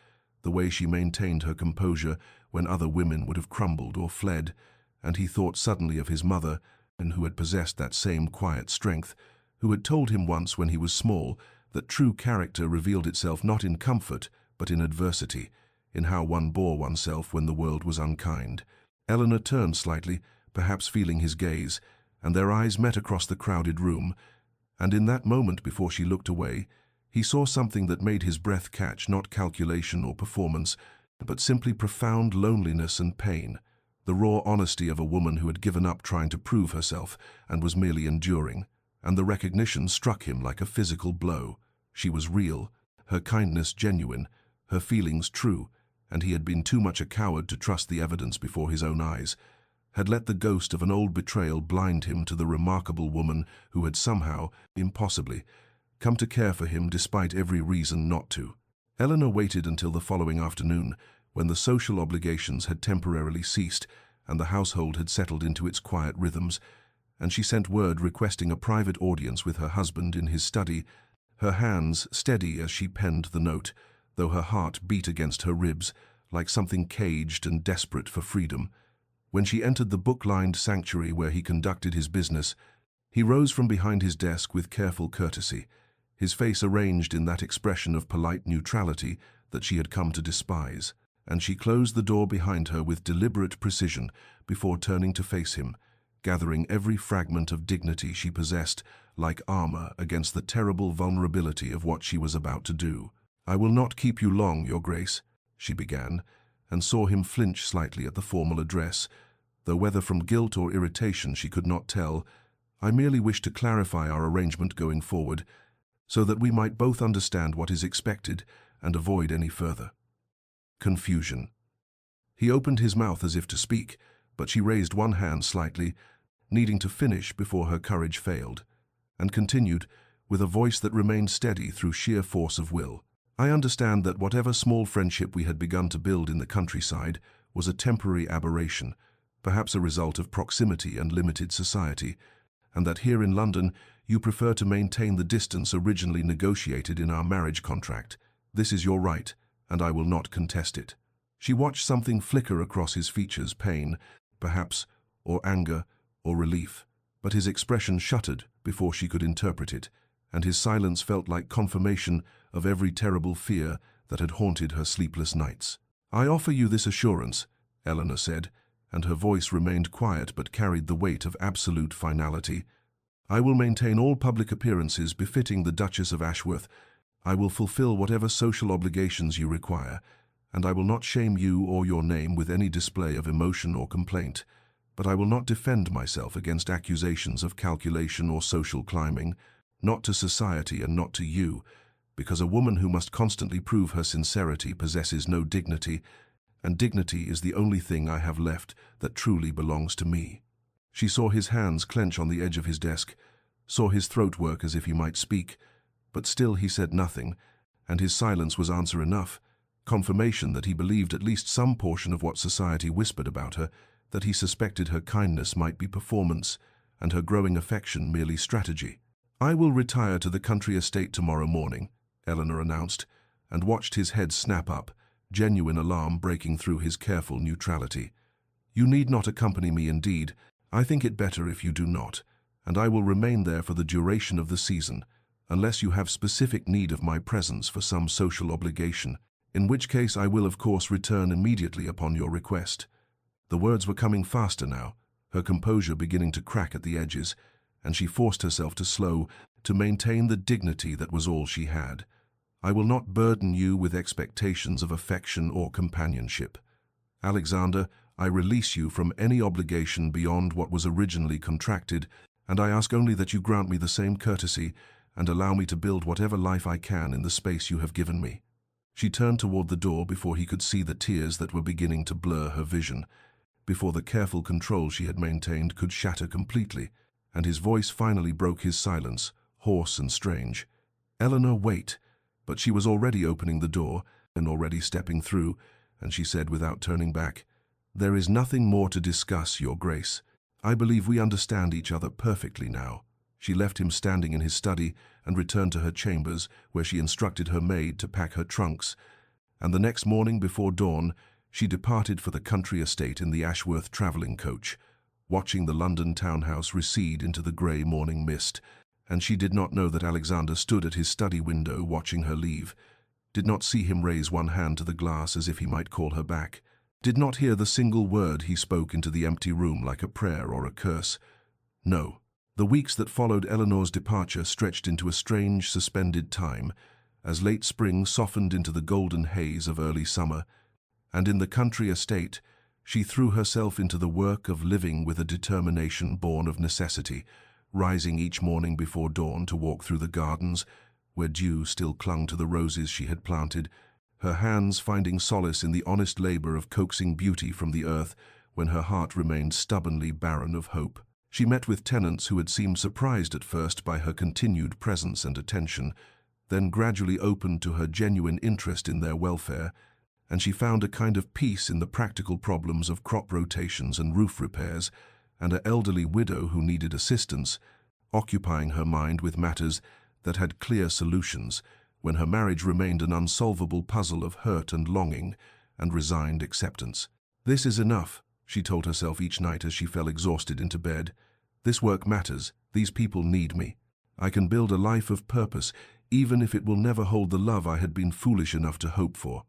[SPEAKER 1] the way she maintained her composure when other women would have crumbled or fled, and he thought suddenly of his mother, and who had possessed that same quiet strength, who had told him once when he was small that true character revealed itself not in comfort but in adversity, in how one bore oneself when the world was unkind. Eleanor turned slightly, perhaps feeling his gaze, and their eyes met across the crowded room, and in that moment before she looked away, he saw something that made his breath catch, not calculation or performance, but simply profound loneliness and pain, the raw honesty of a woman who had given up trying to prove herself and was merely enduring, and the recognition struck him like a physical blow. She was real, her kindness genuine, her feelings true, and he had been too much a coward to trust the evidence before his own eyes, had let the ghost of an old betrayal blind him to the remarkable woman who had somehow, impossibly, come to care for him despite every reason not to. Eleanor waited until the following afternoon, when the social obligations had temporarily ceased and the household had settled into its quiet rhythms, and she sent word requesting a private audience with her husband in his study, her hands steady as she penned the note, though her heart beat against her ribs, like something caged and desperate for freedom. When she entered the book-lined sanctuary where he conducted his business, he rose from behind his desk with careful courtesy, his face arranged in that expression of polite neutrality that she had come to despise, and she closed the door behind her with deliberate precision before turning to face him, gathering every fragment of dignity she possessed like armor against the terrible vulnerability of what she was about to do. "I will not keep you long, Your Grace," she began, and saw him flinch slightly at the formal address, though whether from guilt or irritation she could not tell. "I merely wish to clarify our arrangement going forward, so that we might both understand what is expected and avoid any further confusion." He opened his mouth as if to speak, but she raised one hand slightly, needing to finish before her courage failed. and continued, with a voice that remained steady through sheer force of will. I understand that whatever small friendship we had begun to build in the countryside was a temporary aberration, perhaps a result of proximity and limited society, and that here in London you prefer to maintain the distance originally negotiated in our marriage contract. This is your right, and I will not contest it. She watched something flicker across his features, pain, perhaps, or anger, or relief, but his expression shuttered before she could interpret it, and his silence felt like confirmation of every terrible fear that had haunted her sleepless nights. I offer you this assurance, Eleanor said, and her voice remained quiet but carried the weight of absolute finality. I will maintain all public appearances befitting the Duchess of Ashworth. I will fulfill whatever social obligations you require, and I will not shame you or your name with any display of emotion or complaint. But I will not defend myself against accusations of calculation or social climbing, not to society and not to you, because a woman who must constantly prove her sincerity possesses no dignity, and dignity is the only thing I have left that truly belongs to me. She saw his hands clench on the edge of his desk, saw his throat work as if he might speak, but still he said nothing, and his silence was answer enough, confirmation that he believed at least some portion of what society whispered about her, that he suspected her kindness might be performance, and her growing affection merely strategy. I will retire to the country estate tomorrow morning, Eleanor announced, and watched his head snap up, genuine alarm breaking through his careful neutrality. You need not accompany me indeed. I think it better if you do not, and I will remain there for the duration of the season, unless you have specific need of my presence for some social obligation, in which case I will of course return immediately upon your request. The words were coming faster now, her composure beginning to crack at the edges, and she forced herself to slow, to maintain the dignity that was all she had. I will not burden you with expectations of affection or companionship. Alexander, I release you from any obligation beyond what was originally contracted, and I ask only that you grant me the same courtesy and allow me to build whatever life I can in the space you have given me. She turned toward the door before he could see the tears that were beginning to blur her vision, before the careful control she had maintained could shatter completely, and his voice finally broke his silence, hoarse and strange. Eleanor, wait. But she was already opening the door and already stepping through, and she said without turning back, There is nothing more to discuss, Your Grace. I believe we understand each other perfectly now. She left him standing in his study and returned to her chambers, where she instructed her maid to pack her trunks, and the next morning before dawn she departed for the country estate in the Ashworth travelling coach, watching the London townhouse recede into the grey morning mist, and she did not know that Alexander stood at his study window watching her leave, did not see him raise one hand to the glass as if he might call her back, did not hear the single word he spoke into the empty room like a prayer or a curse. No. The weeks that followed Eleanor's departure stretched into a strange, suspended time, as late spring softened into the golden haze of early summer, and in the country estate she threw herself into the work of living with a determination born of necessity, rising each morning before dawn to walk through the gardens, where dew still clung to the roses she had planted, her hands finding solace in the honest labor of coaxing beauty from the earth when her heart remained stubbornly barren of hope. She met with tenants who had seemed surprised at first by her continued presence and attention, then gradually opened to her genuine interest in their welfare, and she found a kind of peace in the practical problems of crop rotations and roof repairs, and an elderly widow who needed assistance, occupying her mind with matters that had clear solutions, when her marriage remained an unsolvable puzzle of hurt and longing and resigned acceptance. This is enough, she told herself each night as she fell exhausted into bed. This work matters. These people need me. I can build a life of purpose, even if it will never hold the love I had been foolish enough to hope for.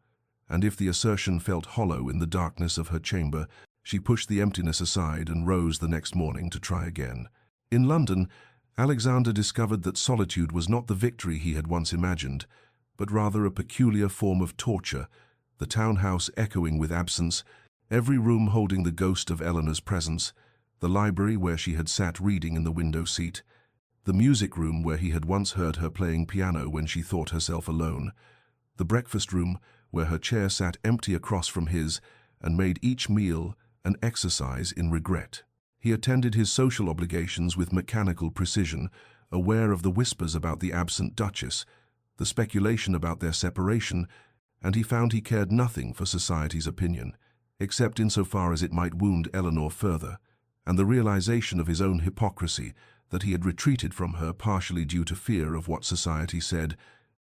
[SPEAKER 1] And if the assertion felt hollow in the darkness of her chamber, she pushed the emptiness aside and rose the next morning to try again. In London, Alexander discovered that solitude was not the victory he had once imagined, but rather a peculiar form of torture, the townhouse echoing with absence, every room holding the ghost of Eleanor's presence, the library where she had sat reading in the window seat, the music room where he had once heard her playing piano when she thought herself alone, the breakfast room where her chair sat empty across from his and made each meal an exercise in regret. He attended his social obligations with mechanical precision, aware of the whispers about the absent Duchess, the speculation about their separation, and he found he cared nothing for society's opinion, except insofar as it might wound Eleanor further, and the realization of his own hypocrisy that he had retreated from her partially due to fear of what society said,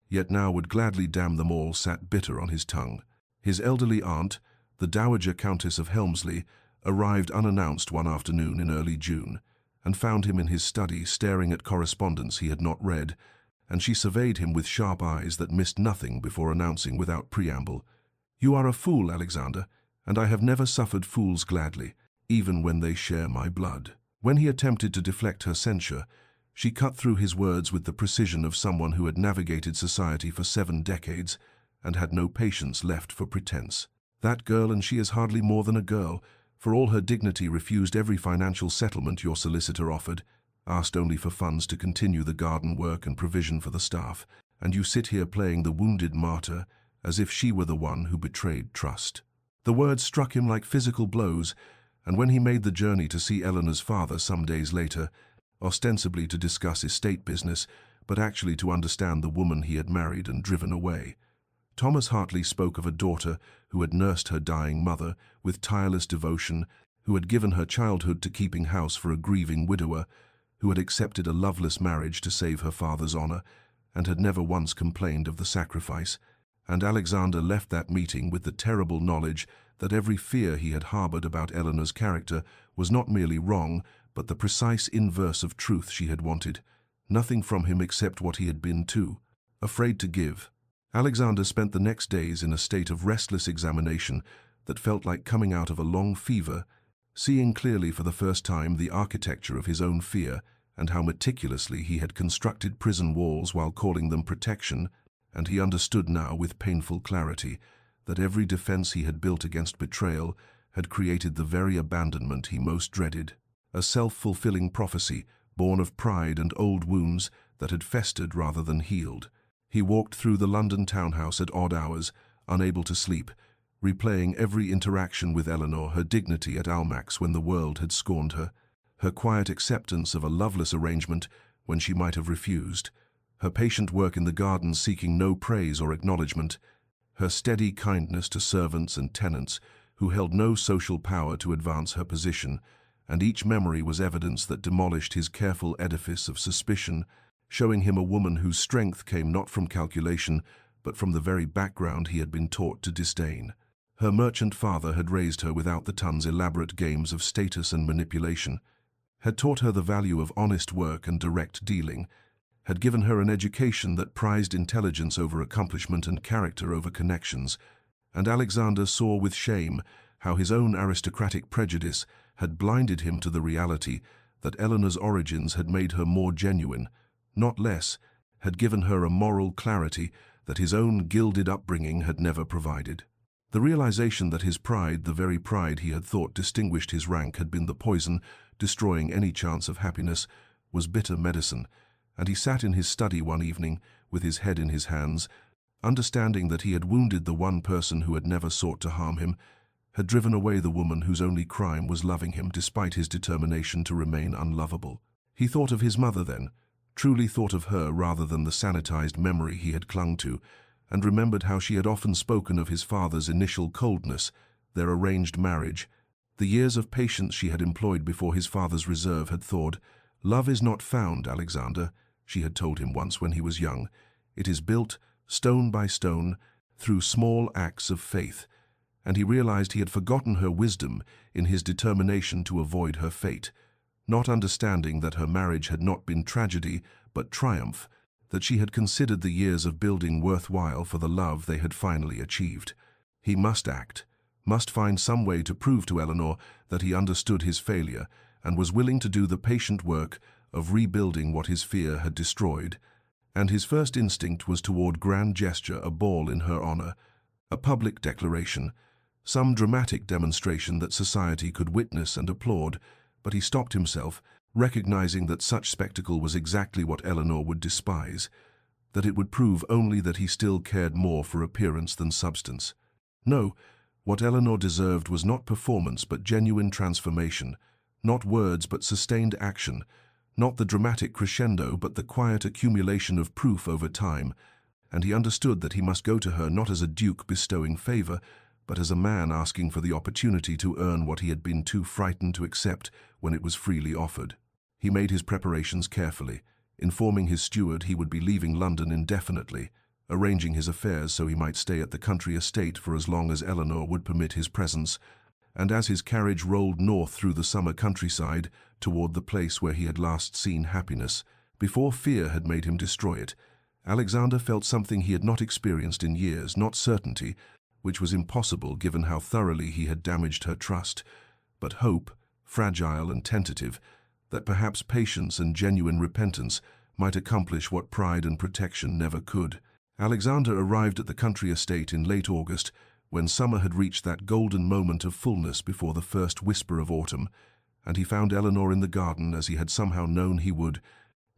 [SPEAKER 1] yet now would gladly damn them all, sat bitter on his tongue. His elderly aunt, the Dowager Countess of Helmsley, arrived unannounced one afternoon in early June, and found him in his study staring at correspondence he had not read, and she surveyed him with sharp eyes that missed nothing before announcing without preamble, "You are a fool, Alexander, and I have never suffered fools gladly, even when they share my blood." When he attempted to deflect her censure, she cut through his words with the precision of someone who had navigated society for 7 decades and had no patience left for pretense. "That girl, and she is hardly more than a girl, for all her dignity, refused every financial settlement your solicitor offered, asked only for funds to continue the garden work and provision for the staff, and you sit here playing the wounded martyr as if she were the one who betrayed trust." The words struck him like physical blows, and when he made the journey to see Eleanor's father some days later, ostensibly to discuss estate business, but actually to understand the woman he had married and driven away, Thomas Hartley spoke of a daughter who had nursed her dying mother with tireless devotion, who had given her childhood to keeping house for a grieving widower, who had accepted a loveless marriage to save her father's honor, and had never once complained of the sacrifice. And Alexander left that meeting with the terrible knowledge that every fear he had harbored about Eleanor's character was not merely wrong, but the precise inverse of truth she had wanted. Nothing from him except what he had been too, afraid to give. Alexander spent the next days in a state of restless examination that felt like coming out of a long fever, seeing clearly for the first time the architecture of his own fear and how meticulously he had constructed prison walls while calling them protection, and he understood now with painful clarity that every defense he had built against betrayal had created the very abandonment he most dreaded, a self-fulfilling prophecy born of pride and old wounds that had festered rather than healed. He walked through the London townhouse at odd hours, unable to sleep, replaying every interaction with Eleanor, her dignity at Almack's when the world had scorned her, her quiet acceptance of a loveless arrangement when she might have refused, her patient work in the garden seeking no praise or acknowledgement, her steady kindness to servants and tenants who held no social power to advance her position, and each memory was evidence that demolished his careful edifice of suspicion, showing him a woman whose strength came not from calculation, but from the very background he had been taught to disdain. Her merchant father had raised her without the ton's elaborate games of status and manipulation, had taught her the value of honest work and direct dealing, had given her an education that prized intelligence over accomplishment and character over connections, and Alexander saw with shame how his own aristocratic prejudice had blinded him to the reality that Eleanor's origins had made her more genuine, not less, had given her a moral clarity that his own gilded upbringing had never provided. The realization that his pride, the very pride he had thought distinguished his rank, had been the poison destroying any chance of happiness, was bitter medicine, and he sat in his study one evening with his head in his hands, understanding that he had wounded the one person who had never sought to harm him, had driven away the woman whose only crime was loving him despite his determination to remain unlovable. He thought of his mother then, truly thought of her rather than the sanitized memory he had clung to, and remembered how she had often spoken of his father's initial coldness, their arranged marriage, the years of patience she had employed before his father's reserve had thawed. "Love is not found, Alexander," she had told him once when he was young. "It is built, stone by stone, through small acts of faith," and he realized he had forgotten her wisdom in his determination to avoid her fate, not understanding that her marriage had not been tragedy but triumph, that she had considered the years of building worthwhile for the love they had finally achieved. He must act, must find some way to prove to Eleanor that he understood his failure and was willing to do the patient work of rebuilding what his fear had destroyed, and his first instinct was toward grand gesture, a ball in her honor, a public declaration, some dramatic demonstration that society could witness and applaud, but he stopped himself, recognizing that such spectacle was exactly what Eleanor would despise, that it would prove only that he still cared more for appearance than substance. No, what Eleanor deserved was not performance but genuine transformation, not words but sustained action, Not the dramatic crescendo, but the quiet accumulation of proof over time, and he understood that he must go to her not as a duke bestowing favor, but as a man asking for the opportunity to earn what he had been too frightened to accept when it was freely offered. He made his preparations carefully, informing his steward he would be leaving London indefinitely, arranging his affairs so he might stay at the country estate for as long as Eleanor would permit his presence, and as his carriage rolled north through the summer countryside toward the place where he had last seen happiness, before fear had made him destroy it, Alexander felt something he had not experienced in years, not certainty, which was impossible given how thoroughly he had damaged her trust, but hope, fragile and tentative, that perhaps patience and genuine repentance might accomplish what pride and protection never could. Alexander arrived at the country estate in late August, when summer had reached that golden moment of fullness before the first whisper of autumn, and he found Eleanor in the garden as he had somehow known he would,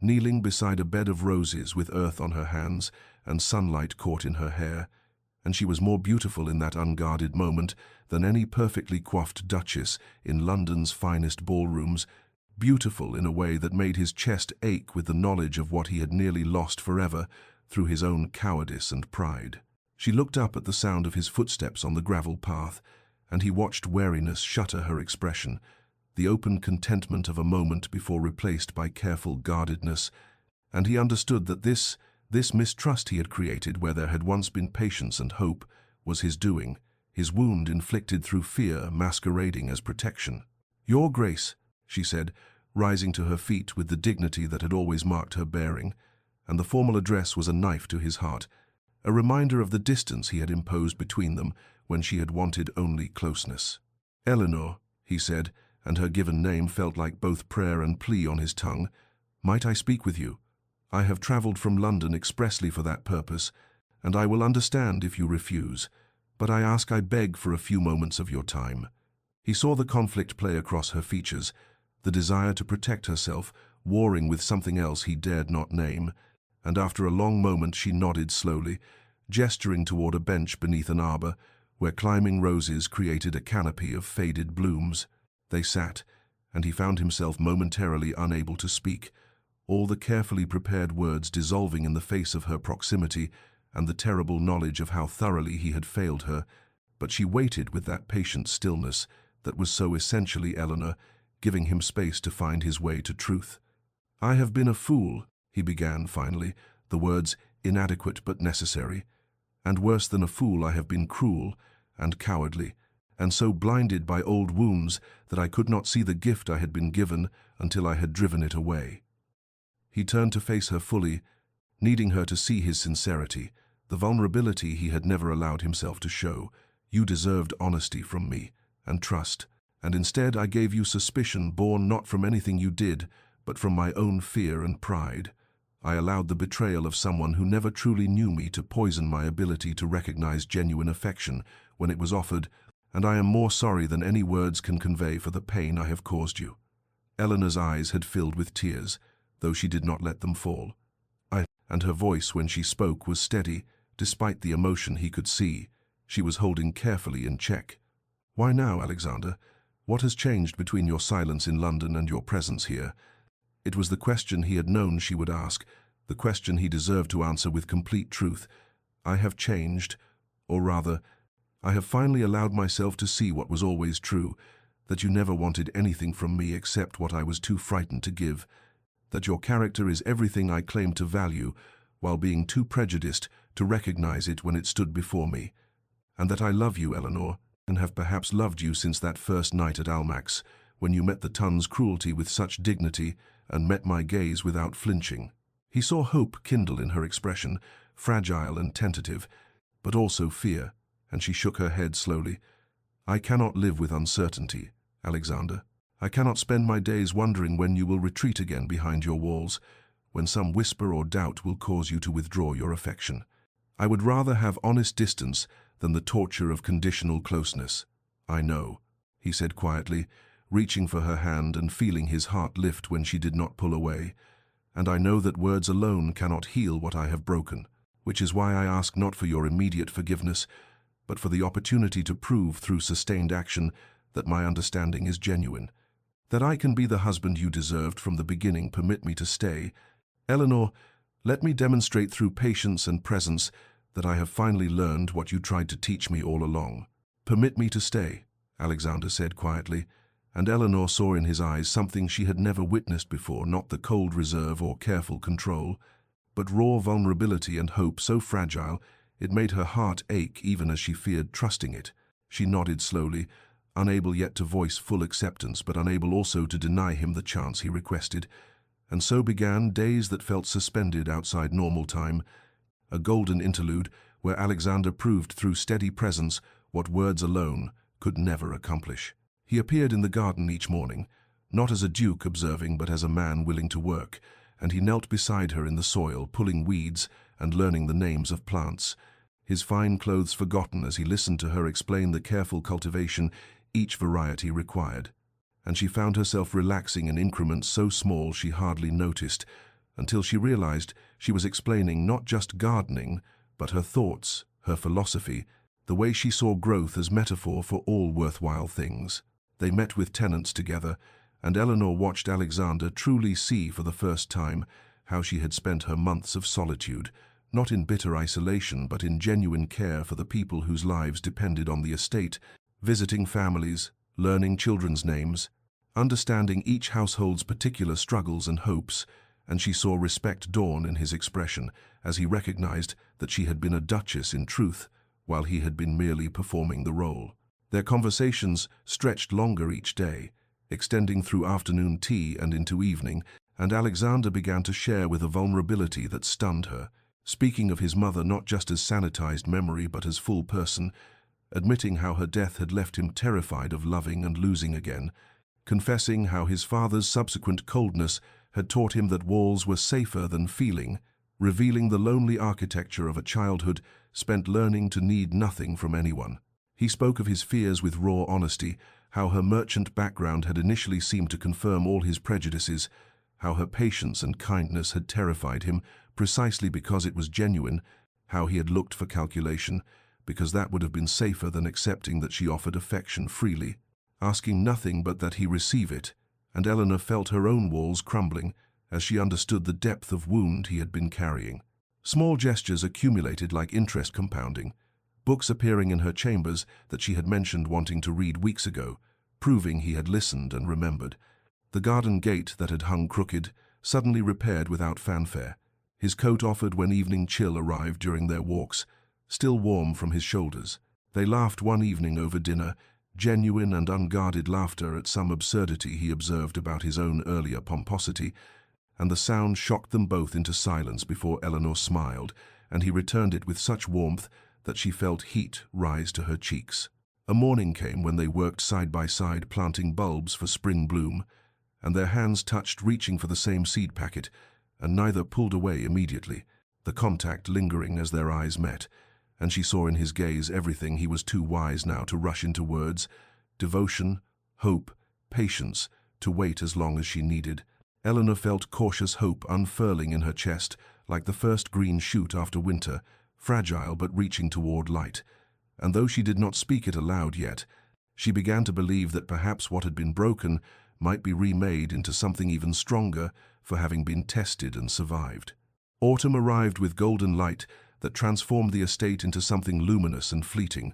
[SPEAKER 1] kneeling beside a bed of roses with earth on her hands and sunlight caught in her hair, and she was more beautiful in that unguarded moment than any perfectly coiffed duchess in London's finest ballrooms, beautiful in a way that made his chest ache with the knowledge of what he had nearly lost forever through his own cowardice and pride. She looked up at the sound of his footsteps on the gravel path, and he watched wariness shutter her expression, the open contentment of a moment before replaced by careful guardedness, and he understood that this mistrust he had created where there had once been patience and hope was his doing, his wound inflicted through fear masquerading as protection. "Your Grace," she said, rising to her feet with the dignity that had always marked her bearing, and the formal address was a knife to his heart, a reminder of the distance he had imposed between them when she had wanted only closeness. "Eleanor," he said, and her given name felt like both prayer and plea on his tongue, "might I speak with you? I have traveled from London expressly for that purpose, and I will understand if you refuse, but I beg for a few moments of your time." He saw the conflict play across her features, the desire to protect herself, warring with something else he dared not name, and after a long moment she nodded slowly, gesturing toward a bench beneath an arbor, where climbing roses created a canopy of faded blooms. They sat, and he found himself momentarily unable to speak, all the carefully prepared words dissolving in the face of her proximity and the terrible knowledge of how thoroughly he had failed her, but she waited with that patient stillness that was so essentially Eleanor, giving him space to find his way to truth. "I have been a fool," he began finally, the words inadequate but necessary, "and worse than a fool I have been cruel and cowardly, and so blinded by old wounds that I could not see the gift I had been given until I had driven it away." He turned to face her fully, needing her to see his sincerity, the vulnerability he had never allowed himself to show. "You deserved honesty from me, and trust, and instead I gave you suspicion born not from anything you did, but from my own fear and pride. I allowed the betrayal of someone who never truly knew me to poison my ability to recognize genuine affection when it was offered, and I am more sorry than any words can convey for the pain I have caused you." Eleanor's eyes had filled with tears, though she did not let them fall. And her voice when she spoke was steady, despite the emotion he could see. She was holding carefully in check. "Why now, Alexander? What has changed between your silence in London and your presence here?" It was the question he had known she would ask, the question he deserved to answer with complete truth. "I have changed, or rather, I have finally allowed myself to see what was always true, that you never wanted anything from me except what I was too frightened to give, that your character is everything I claim to value, while being too prejudiced to recognize it when it stood before me, and that I love you, Eleanor, and have perhaps loved you since that first night at Almack's, when you met the ton's cruelty with such dignity and met my gaze without flinching." He saw hope kindle in her expression, fragile and tentative, but also fear, and she shook her head slowly. "I cannot live with uncertainty, Alexander. I cannot spend my days wondering when you will retreat again behind your walls, when some whisper or doubt will cause you to withdraw your affection. I would rather have honest distance than the torture of conditional closeness." "I know," he said quietly, reaching for her hand and feeling his heart lift when she did not pull away. "And I know that words alone cannot heal what I have broken, which is why I ask not for your immediate forgiveness, but for the opportunity to prove through sustained action that my understanding is genuine, That I can be the husband you deserved from the beginning, permit me to stay. Eleanor, let me demonstrate through patience and presence that I have finally learned what you tried to teach me all along. Permit me to stay, Alexander said quietly, and Eleanor saw in his eyes something she had never witnessed before, not the cold reserve or careful control, but raw vulnerability and hope so fragile it made her heart ache even as she feared trusting it. She nodded slowly, unable yet to voice full acceptance, but unable also to deny him the chance he requested. And so began days that felt suspended outside normal time, a golden interlude where Alexander proved through steady presence what words alone could never accomplish. He appeared in the garden each morning, not as a duke observing, but as a man willing to work, and he knelt beside her in the soil, pulling weeds and learning the names of plants, his fine clothes forgotten as he listened to her explain the careful cultivation each variety required. And she found herself relaxing in increments so small she hardly noticed, until she realized she was explaining not just gardening, but her thoughts, her philosophy, the way she saw growth as metaphor for all worthwhile things. They met with tenants together, and Eleanor watched Alexander truly see for the first time how she had spent her months of solitude, not in bitter isolation but in genuine care for the people whose lives depended on the estate, visiting families, learning children's names, understanding each household's particular struggles and hopes, and she saw respect dawn in his expression as he recognized that she had been a duchess in truth, while he had been merely performing the role. Their conversations stretched longer each day, extending through afternoon tea and into evening, and Alexander began to share with a vulnerability that stunned her, speaking of his mother not just as sanitized memory but as full person, admitting how her death had left him terrified of loving and losing again, confessing how his father's subsequent coldness had taught him that walls were safer than feeling, revealing the lonely architecture of a childhood spent learning to need nothing from anyone. He spoke of his fears with raw honesty, how her merchant background had initially seemed to confirm all his prejudices, how her patience and kindness had terrified him precisely because it was genuine, how he had looked for calculation, because that would have been safer than accepting that she offered affection freely, asking nothing but that he receive it, and Eleanor felt her own walls crumbling as she understood the depth of wound he had been carrying. Small gestures accumulated like interest compounding, books appearing in her chambers that she had mentioned wanting to read weeks ago, proving he had listened and remembered. The garden gate that had hung crooked, suddenly repaired without fanfare, his coat offered when evening chill arrived during their walks, still warm from his shoulders. They laughed one evening over dinner, genuine and unguarded laughter at some absurdity he observed about his own earlier pomposity, and the sound shocked them both into silence before Eleanor smiled, and he returned it with such warmth that she felt heat rise to her cheeks. A morning came when they worked side by side planting bulbs for spring bloom, and their hands touched reaching for the same seed packet, and neither pulled away immediately, the contact lingering as their eyes met, and she saw in his gaze everything he was too wise now to rush into words: devotion, hope, patience, to wait as long as she needed. Eleanor felt cautious hope unfurling in her chest, like the first green shoot after winter, fragile but reaching toward light. And though she did not speak it aloud yet, she began to believe that perhaps what had been broken might be remade into something even stronger for having been tested and survived. Autumn arrived with golden light that transformed the estate into something luminous and fleeting,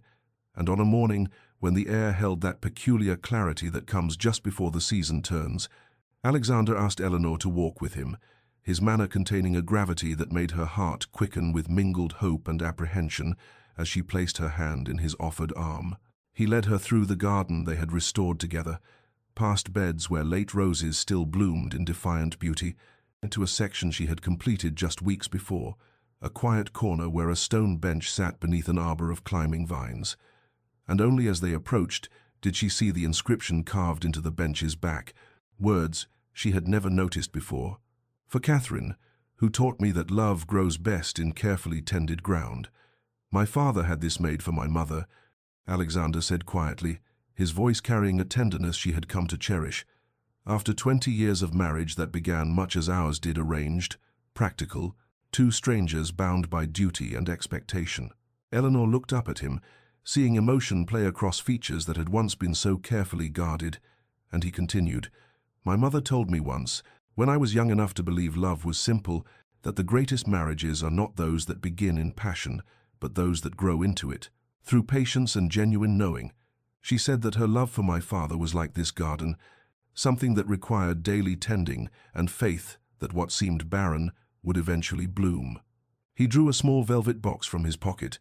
[SPEAKER 1] and on a morning when the air held that peculiar clarity that comes just before the season turns, Alexander asked Eleanor to walk with him, his manner containing a gravity that made her heart quicken with mingled hope and apprehension as she placed her hand in his offered arm. He led her through the garden they had restored together, past beds where late roses still bloomed in defiant beauty, into a section she had completed just weeks before, a quiet corner where a stone bench sat beneath an arbor of climbing vines. And only as they approached did she see the inscription carved into the bench's back, words she had never noticed before. "For Catherine, who taught me that love grows best in carefully tended ground. My father had this made for my mother," Alexander said quietly, his voice carrying a tenderness she had come to cherish. After 20 years of marriage that began much as ours did, arranged, practical, two strangers bound by duty and expectation. Eleanor looked up at him, seeing emotion play across features that had once been so carefully guarded, and he continued, My mother told me once, when I was young enough to believe love was simple, that the greatest marriages are not those that begin in passion, but those that grow into it, through patience and genuine knowing. She said that her love for my father was like this garden, something that required daily tending and faith that what seemed barren would eventually bloom. He drew a small velvet box from his pocket,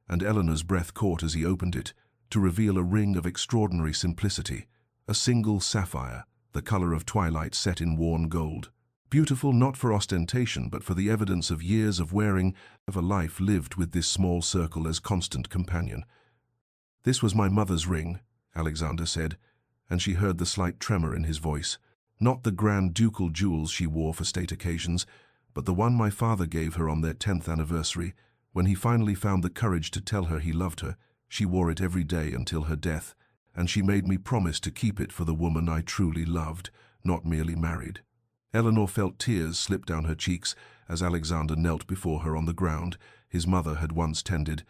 [SPEAKER 1] and Eleanor's breath caught as he opened it, to reveal a ring of extraordinary simplicity, a single sapphire, the color of twilight set in worn gold. Beautiful not for ostentation, but for the evidence of years of wearing, of a life lived with this small circle as constant companion. "This was my mother's ring," Alexander said, and she heard the slight tremor in his voice. "Not the grand ducal jewels she wore for state occasions, but the one my father gave her on their 10th anniversary, when he finally found the courage to tell her he loved her. She wore it every day until her death, and she made me promise to keep it for the woman I truly loved, not merely married." Eleanor felt tears slip down her cheeks as Alexander knelt before her on the ground his mother had once tended,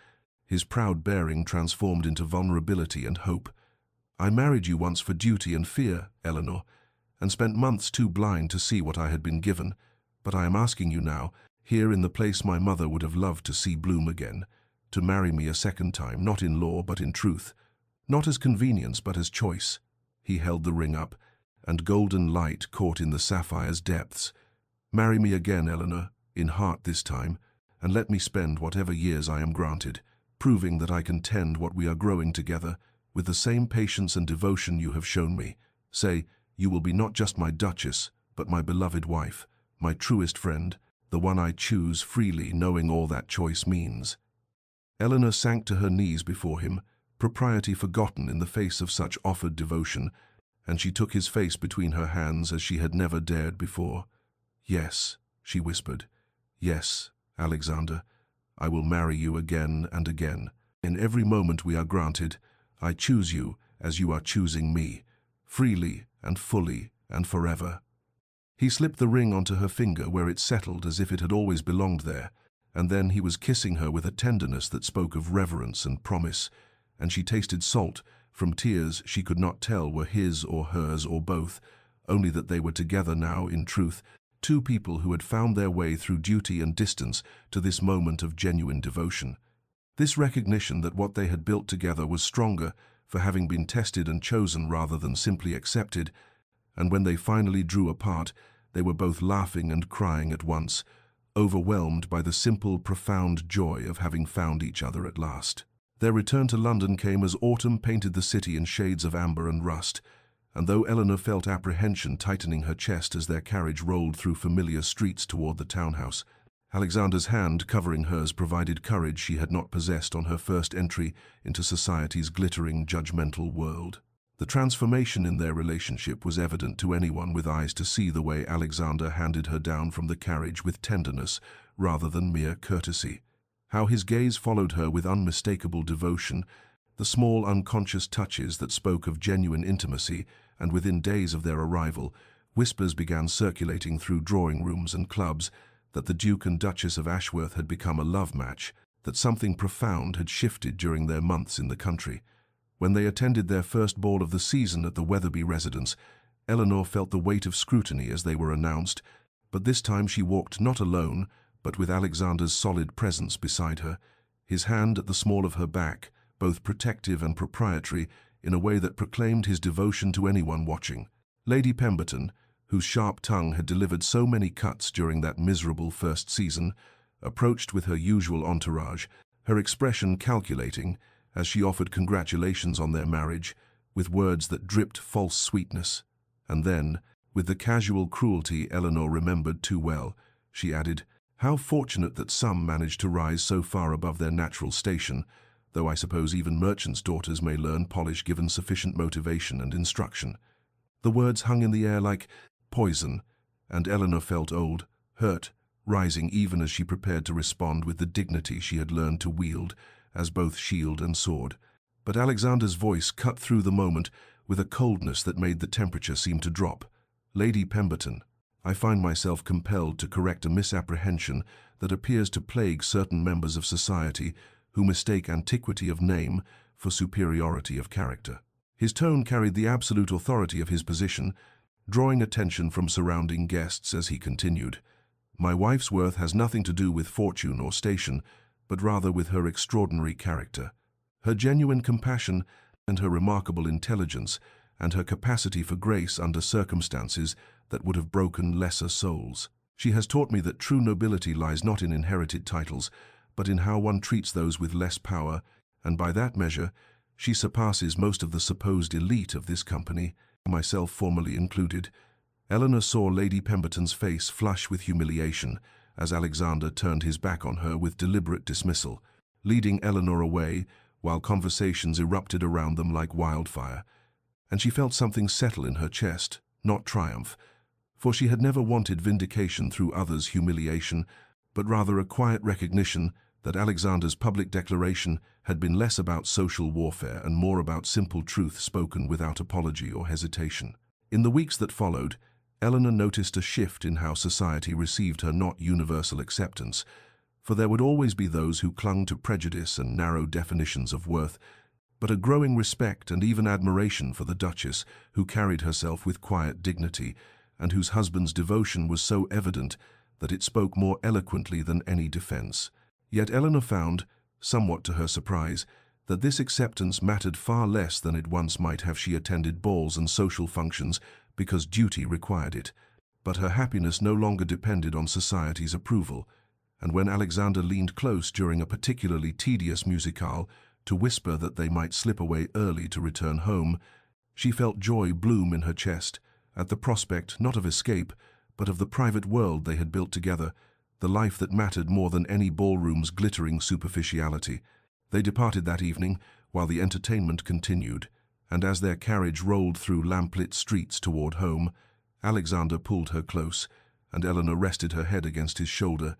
[SPEAKER 1] his proud bearing transformed into vulnerability and hope. "I married you once for duty and fear, Eleanor, and spent months too blind to see what I had been given, but I am asking you now, here in the place my mother would have loved to see bloom again, to marry me a second time, not in law but in truth, not as convenience but as choice." He held the ring up, and golden light caught in the sapphire's depths. "Marry me again, Eleanor, in heart this time, and let me spend whatever years I am granted, proving that I can tend what we are growing together with the same patience and devotion you have shown me. Say, you will be not just my duchess, but my beloved wife, my truest friend, the one I choose freely, knowing all that choice means." Eleanor sank to her knees before him, propriety forgotten in the face of such offered devotion, and she took his face between her hands as she had never dared before. "Yes," she whispered. "Yes, Alexander, I will marry you again and again. In every moment we are granted, I choose you as you are choosing me, freely and fully and forever." He slipped the ring onto her finger where it settled as if it had always belonged there, and then he was kissing her with a tenderness that spoke of reverence and promise, and she tasted salt from tears she could not tell were his or hers or both, only that they were together now in truth, two people who had found their way through duty and distance to this moment of genuine devotion. This recognition that what they had built together was stronger for having been tested and chosen rather than simply accepted, and when they finally drew apart, they were both laughing and crying at once, overwhelmed by the simple, profound joy of having found each other at last. Their return to London came as autumn painted the city in shades of amber and rust, and though Eleanor felt apprehension tightening her chest as their carriage rolled through familiar streets toward the townhouse, Alexander's hand covering hers provided courage she had not possessed on her first entry into society's glittering, judgmental world. The transformation in their relationship was evident to anyone with eyes to see the way Alexander handed her down from the carriage with tenderness rather than mere courtesy. How his gaze followed her with unmistakable devotion, the small unconscious touches that spoke of genuine intimacy, and within days of their arrival, whispers began circulating through drawing rooms and clubs that the Duke and Duchess of Ashworth had become a love match, that something profound had shifted during their months in the country. When they attended their first ball of the season at the Weatherby residence, Eleanor felt the weight of scrutiny as they were announced, but this time she walked not alone, but with Alexander's solid presence beside her, his hand at the small of her back, both protective and proprietary, in a way that proclaimed his devotion to anyone watching. Lady Pemberton, whose sharp tongue had delivered so many cuts during that miserable first season, approached with her usual entourage, her expression calculating, as she offered congratulations on their marriage, with words that dripped false sweetness. And then, with the casual cruelty Eleanor remembered too well, she added, "How fortunate that some manage to rise so far above their natural station, though I suppose even merchants' daughters may learn polish given sufficient motivation and instruction." The words hung in the air like poison, and Eleanor felt old, hurt, rising even as she prepared to respond with the dignity she had learned to wield as both shield and sword. But Alexander's voice cut through the moment with a coldness that made the temperature seem to drop. "Lady Pemberton, I find myself compelled to correct a misapprehension that appears to plague certain members of society who mistake antiquity of name for superiority of character." His tone carried the absolute authority of his position, drawing attention from surrounding guests as he continued. "My wife's worth has nothing to do with fortune or station, but rather with her extraordinary character, her genuine compassion and her remarkable intelligence, and her capacity for grace under circumstances that would have broken lesser souls. She has taught me that true nobility lies not in inherited titles, but in how one treats those with less power, and by that measure, she surpasses most of the supposed elite of this company, myself formerly included." Eleanor saw Lady Pemberton's face flush with humiliation as Alexander turned his back on her with deliberate dismissal, leading Eleanor away while conversations erupted around them like wildfire. And she felt something settle in her chest, not triumph, for she had never wanted vindication through others' humiliation, but rather a quiet recognition that Alexander's public declaration had been less about social warfare and more about simple truth spoken without apology or hesitation. In the weeks that followed, Eleanor noticed a shift in how society received her not universal acceptance, for there would always be those who clung to prejudice and narrow definitions of worth, but a growing respect and even admiration for the Duchess, who carried herself with quiet dignity, and whose husband's devotion was so evident that it spoke more eloquently than any defense. Yet Eleanor found, somewhat to her surprise, that this acceptance mattered far less than it once might have. She attended balls and social functions because duty required it, but her happiness no longer depended on society's approval, and when Alexander leaned close during a particularly tedious musicale to whisper that they might slip away early to return home, she felt joy bloom in her chest at the prospect not of escape, but of the private world they had built together, the life that mattered more than any ballroom's glittering superficiality. They departed that evening while the entertainment continued, and as their carriage rolled through lamplit streets toward home, Alexander pulled her close, and Eleanor rested her head against his shoulder,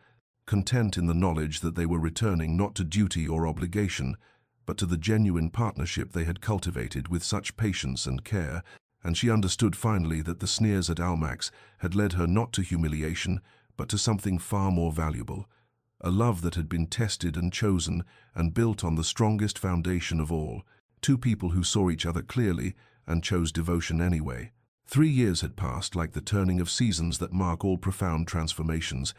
[SPEAKER 1] content in the knowledge that they were returning not to duty or obligation, but to the genuine partnership they had cultivated with such patience and care. And she understood finally that the sneers at Almax had led her not to humiliation, but to something far more valuable, a love that had been tested and chosen and built on the strongest foundation of all, two people who saw each other clearly and chose devotion anyway. 3 years had passed like the turning of seasons that mark all profound transformations,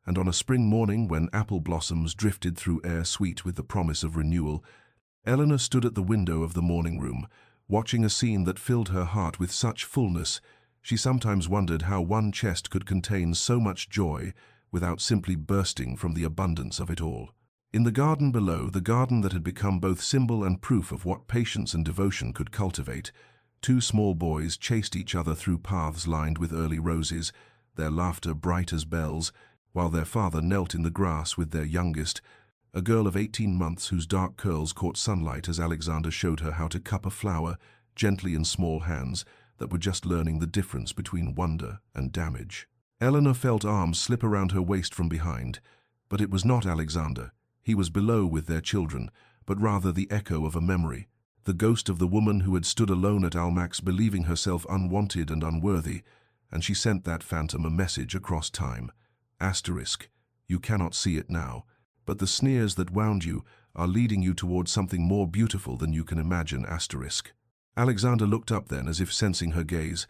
[SPEAKER 1] and on a spring morning when apple blossoms drifted through air sweet with the promise of renewal, Eleanor stood at the window of the morning room, watching a scene that filled her heart with such fullness. She sometimes wondered how one chest could contain so much joy without simply bursting from the abundance of it all. In the garden below, the garden that had become both symbol and proof of what patience and devotion could cultivate, 2 small boys chased each other through paths lined with early roses, their laughter bright as bells, while their father knelt in the grass with their youngest, a girl of 18 months whose dark curls caught sunlight as Alexander showed her how to cup a flower gently in small hands that were just learning the difference between wonder and damage. Eleanor felt arms slip around her waist from behind, but it was not Alexander. He was below with their children, but rather the echo of a memory, the ghost of the woman who had stood alone at Almax believing herself unwanted and unworthy, and she sent that phantom a message across time. Asterisk, you cannot see it now, but the sneers that wound you are leading you towards something more beautiful than you can imagine. Asterisk. Alexander looked up then as if sensing her gaze,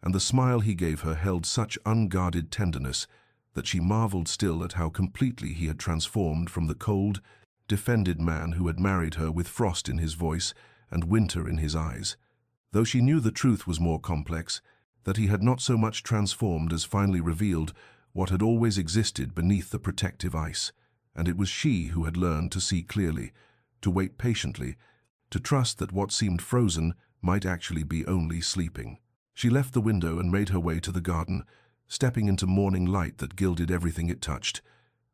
[SPEAKER 1] and the smile he gave her held such unguarded tenderness that she marveled still at how completely he had transformed from the cold, defended man who had married her with frost in his voice and winter in his eyes, though she knew the truth was more complex, that he had not so much transformed as finally revealed what had always existed beneath the protective ice. And it was she who had learned to see clearly, to wait patiently, to trust that what seemed frozen might actually be only sleeping. She left the window and made her way to the garden, stepping into morning light that gilded everything it touched.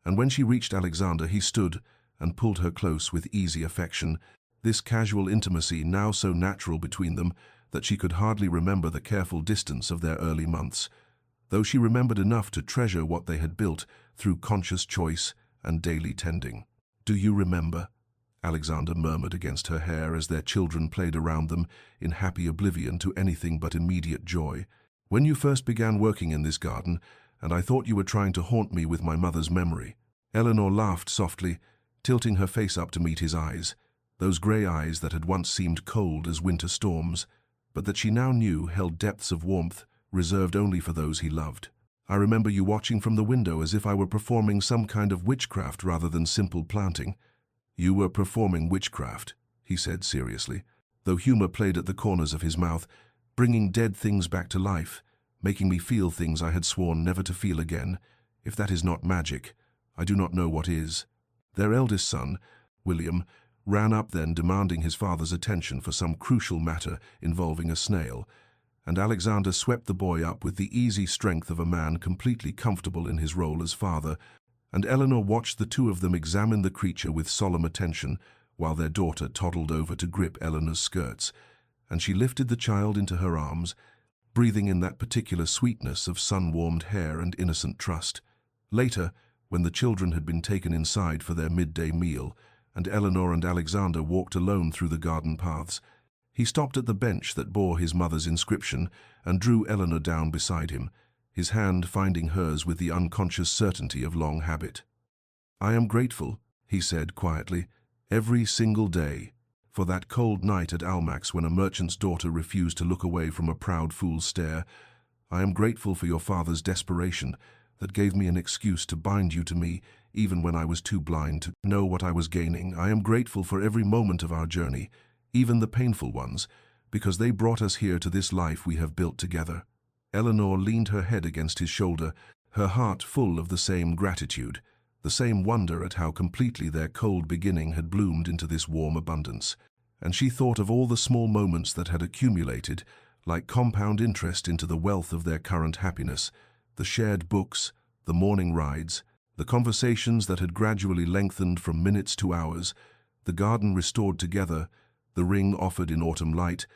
[SPEAKER 1] And when she reached Alexander, he stood and pulled her close with easy affection, this casual intimacy now so natural between them that she could hardly remember the careful distance of their early months, though she remembered enough to treasure what they had built through conscious choice and daily tending. "Do you remember?" Alexander murmured against her hair as their children played around them in happy oblivion to anything but immediate joy. "When you first began working in this garden, and I thought you were trying to haunt me with my mother's memory." Eleanor laughed softly, tilting her face up to meet his eyes, those grey eyes that had once seemed cold as winter storms, but that she now knew held depths of warmth, reserved only for those he loved. I remember you watching from the window as if I were performing some kind of witchcraft rather than simple planting. You were performing witchcraft, he said seriously, though humor played at the corners of his mouth, bringing dead things back to life, making me feel things I had sworn never to feel again. If that is not magic, I do not know what is. Their eldest son, William, ran up then demanding his father's attention for some crucial matter involving a snail, and Alexander swept the boy up with the easy strength of a man completely comfortable in his role as father, and Eleanor watched the two of them examine the creature with solemn attention while their daughter toddled over to grip Eleanor's skirts, and she lifted the child into her arms, breathing in that particular sweetness of sun-warmed hair and innocent trust. Later, when the children had been taken inside for their midday meal, and Eleanor and Alexander walked alone through the garden paths, he stopped at the bench that bore his mother's inscription and drew Eleanor down beside him, his hand finding hers with the unconscious certainty of long habit. "I am grateful," he said quietly, "every single day, for that cold night at Almack's when a merchant's daughter refused to look away from a proud fool's stare. I am grateful for your father's desperation that gave me an excuse to bind you to me even when I was too blind to know what I was gaining. I am grateful for every moment of our journey, even the painful ones, because they brought us here to this life we have built together." Eleanor leaned her head against his shoulder, her heart full of the same gratitude, the same wonder at how completely their cold beginning had bloomed into this warm abundance. And she thought of all the small moments that had accumulated, like compound interest into the wealth of their current happiness, the shared books, the morning rides, the conversations that had gradually lengthened from minutes to hours, the garden restored together, the ring offered in autumn light,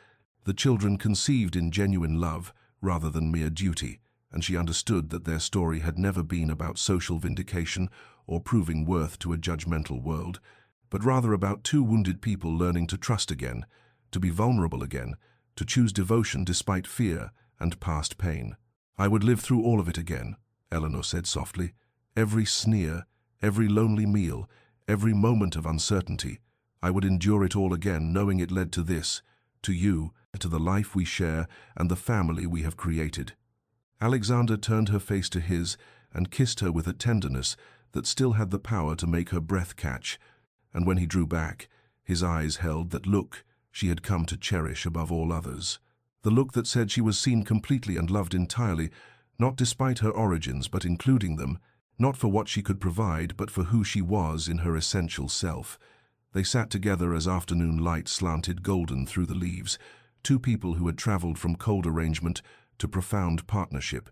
[SPEAKER 1] the children conceived in genuine love rather than mere duty, and she understood that their story had never been about social vindication or proving worth to a judgmental world, but rather about two wounded people learning to trust again, to be vulnerable again, to choose devotion despite fear and past pain. "I would live through all of it again," Eleanor said softly. "Every sneer, every lonely meal, every moment of uncertainty. I would endure it all again, knowing it led to this, to you, to the life we share and the family we have created." Alexander turned her face to his and kissed her with a tenderness that still had the power to make her breath catch, and when he drew back, his eyes held that look she had come to cherish above all others. The look that said she was seen completely and loved entirely, not despite her origins but including them, not for what she could provide but for who she was in her essential self. They sat together as afternoon light slanted golden through the leaves, two people who had traveled from cold arrangement to profound partnership,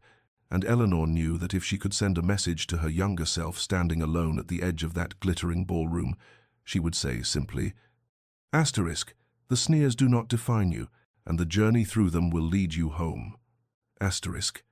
[SPEAKER 1] and Eleanor knew that if she could send a message to her younger self standing alone at the edge of that glittering ballroom, she would say simply, "Asterisk, the sneers do not define you, and the journey through them will lead you home." Asterisk.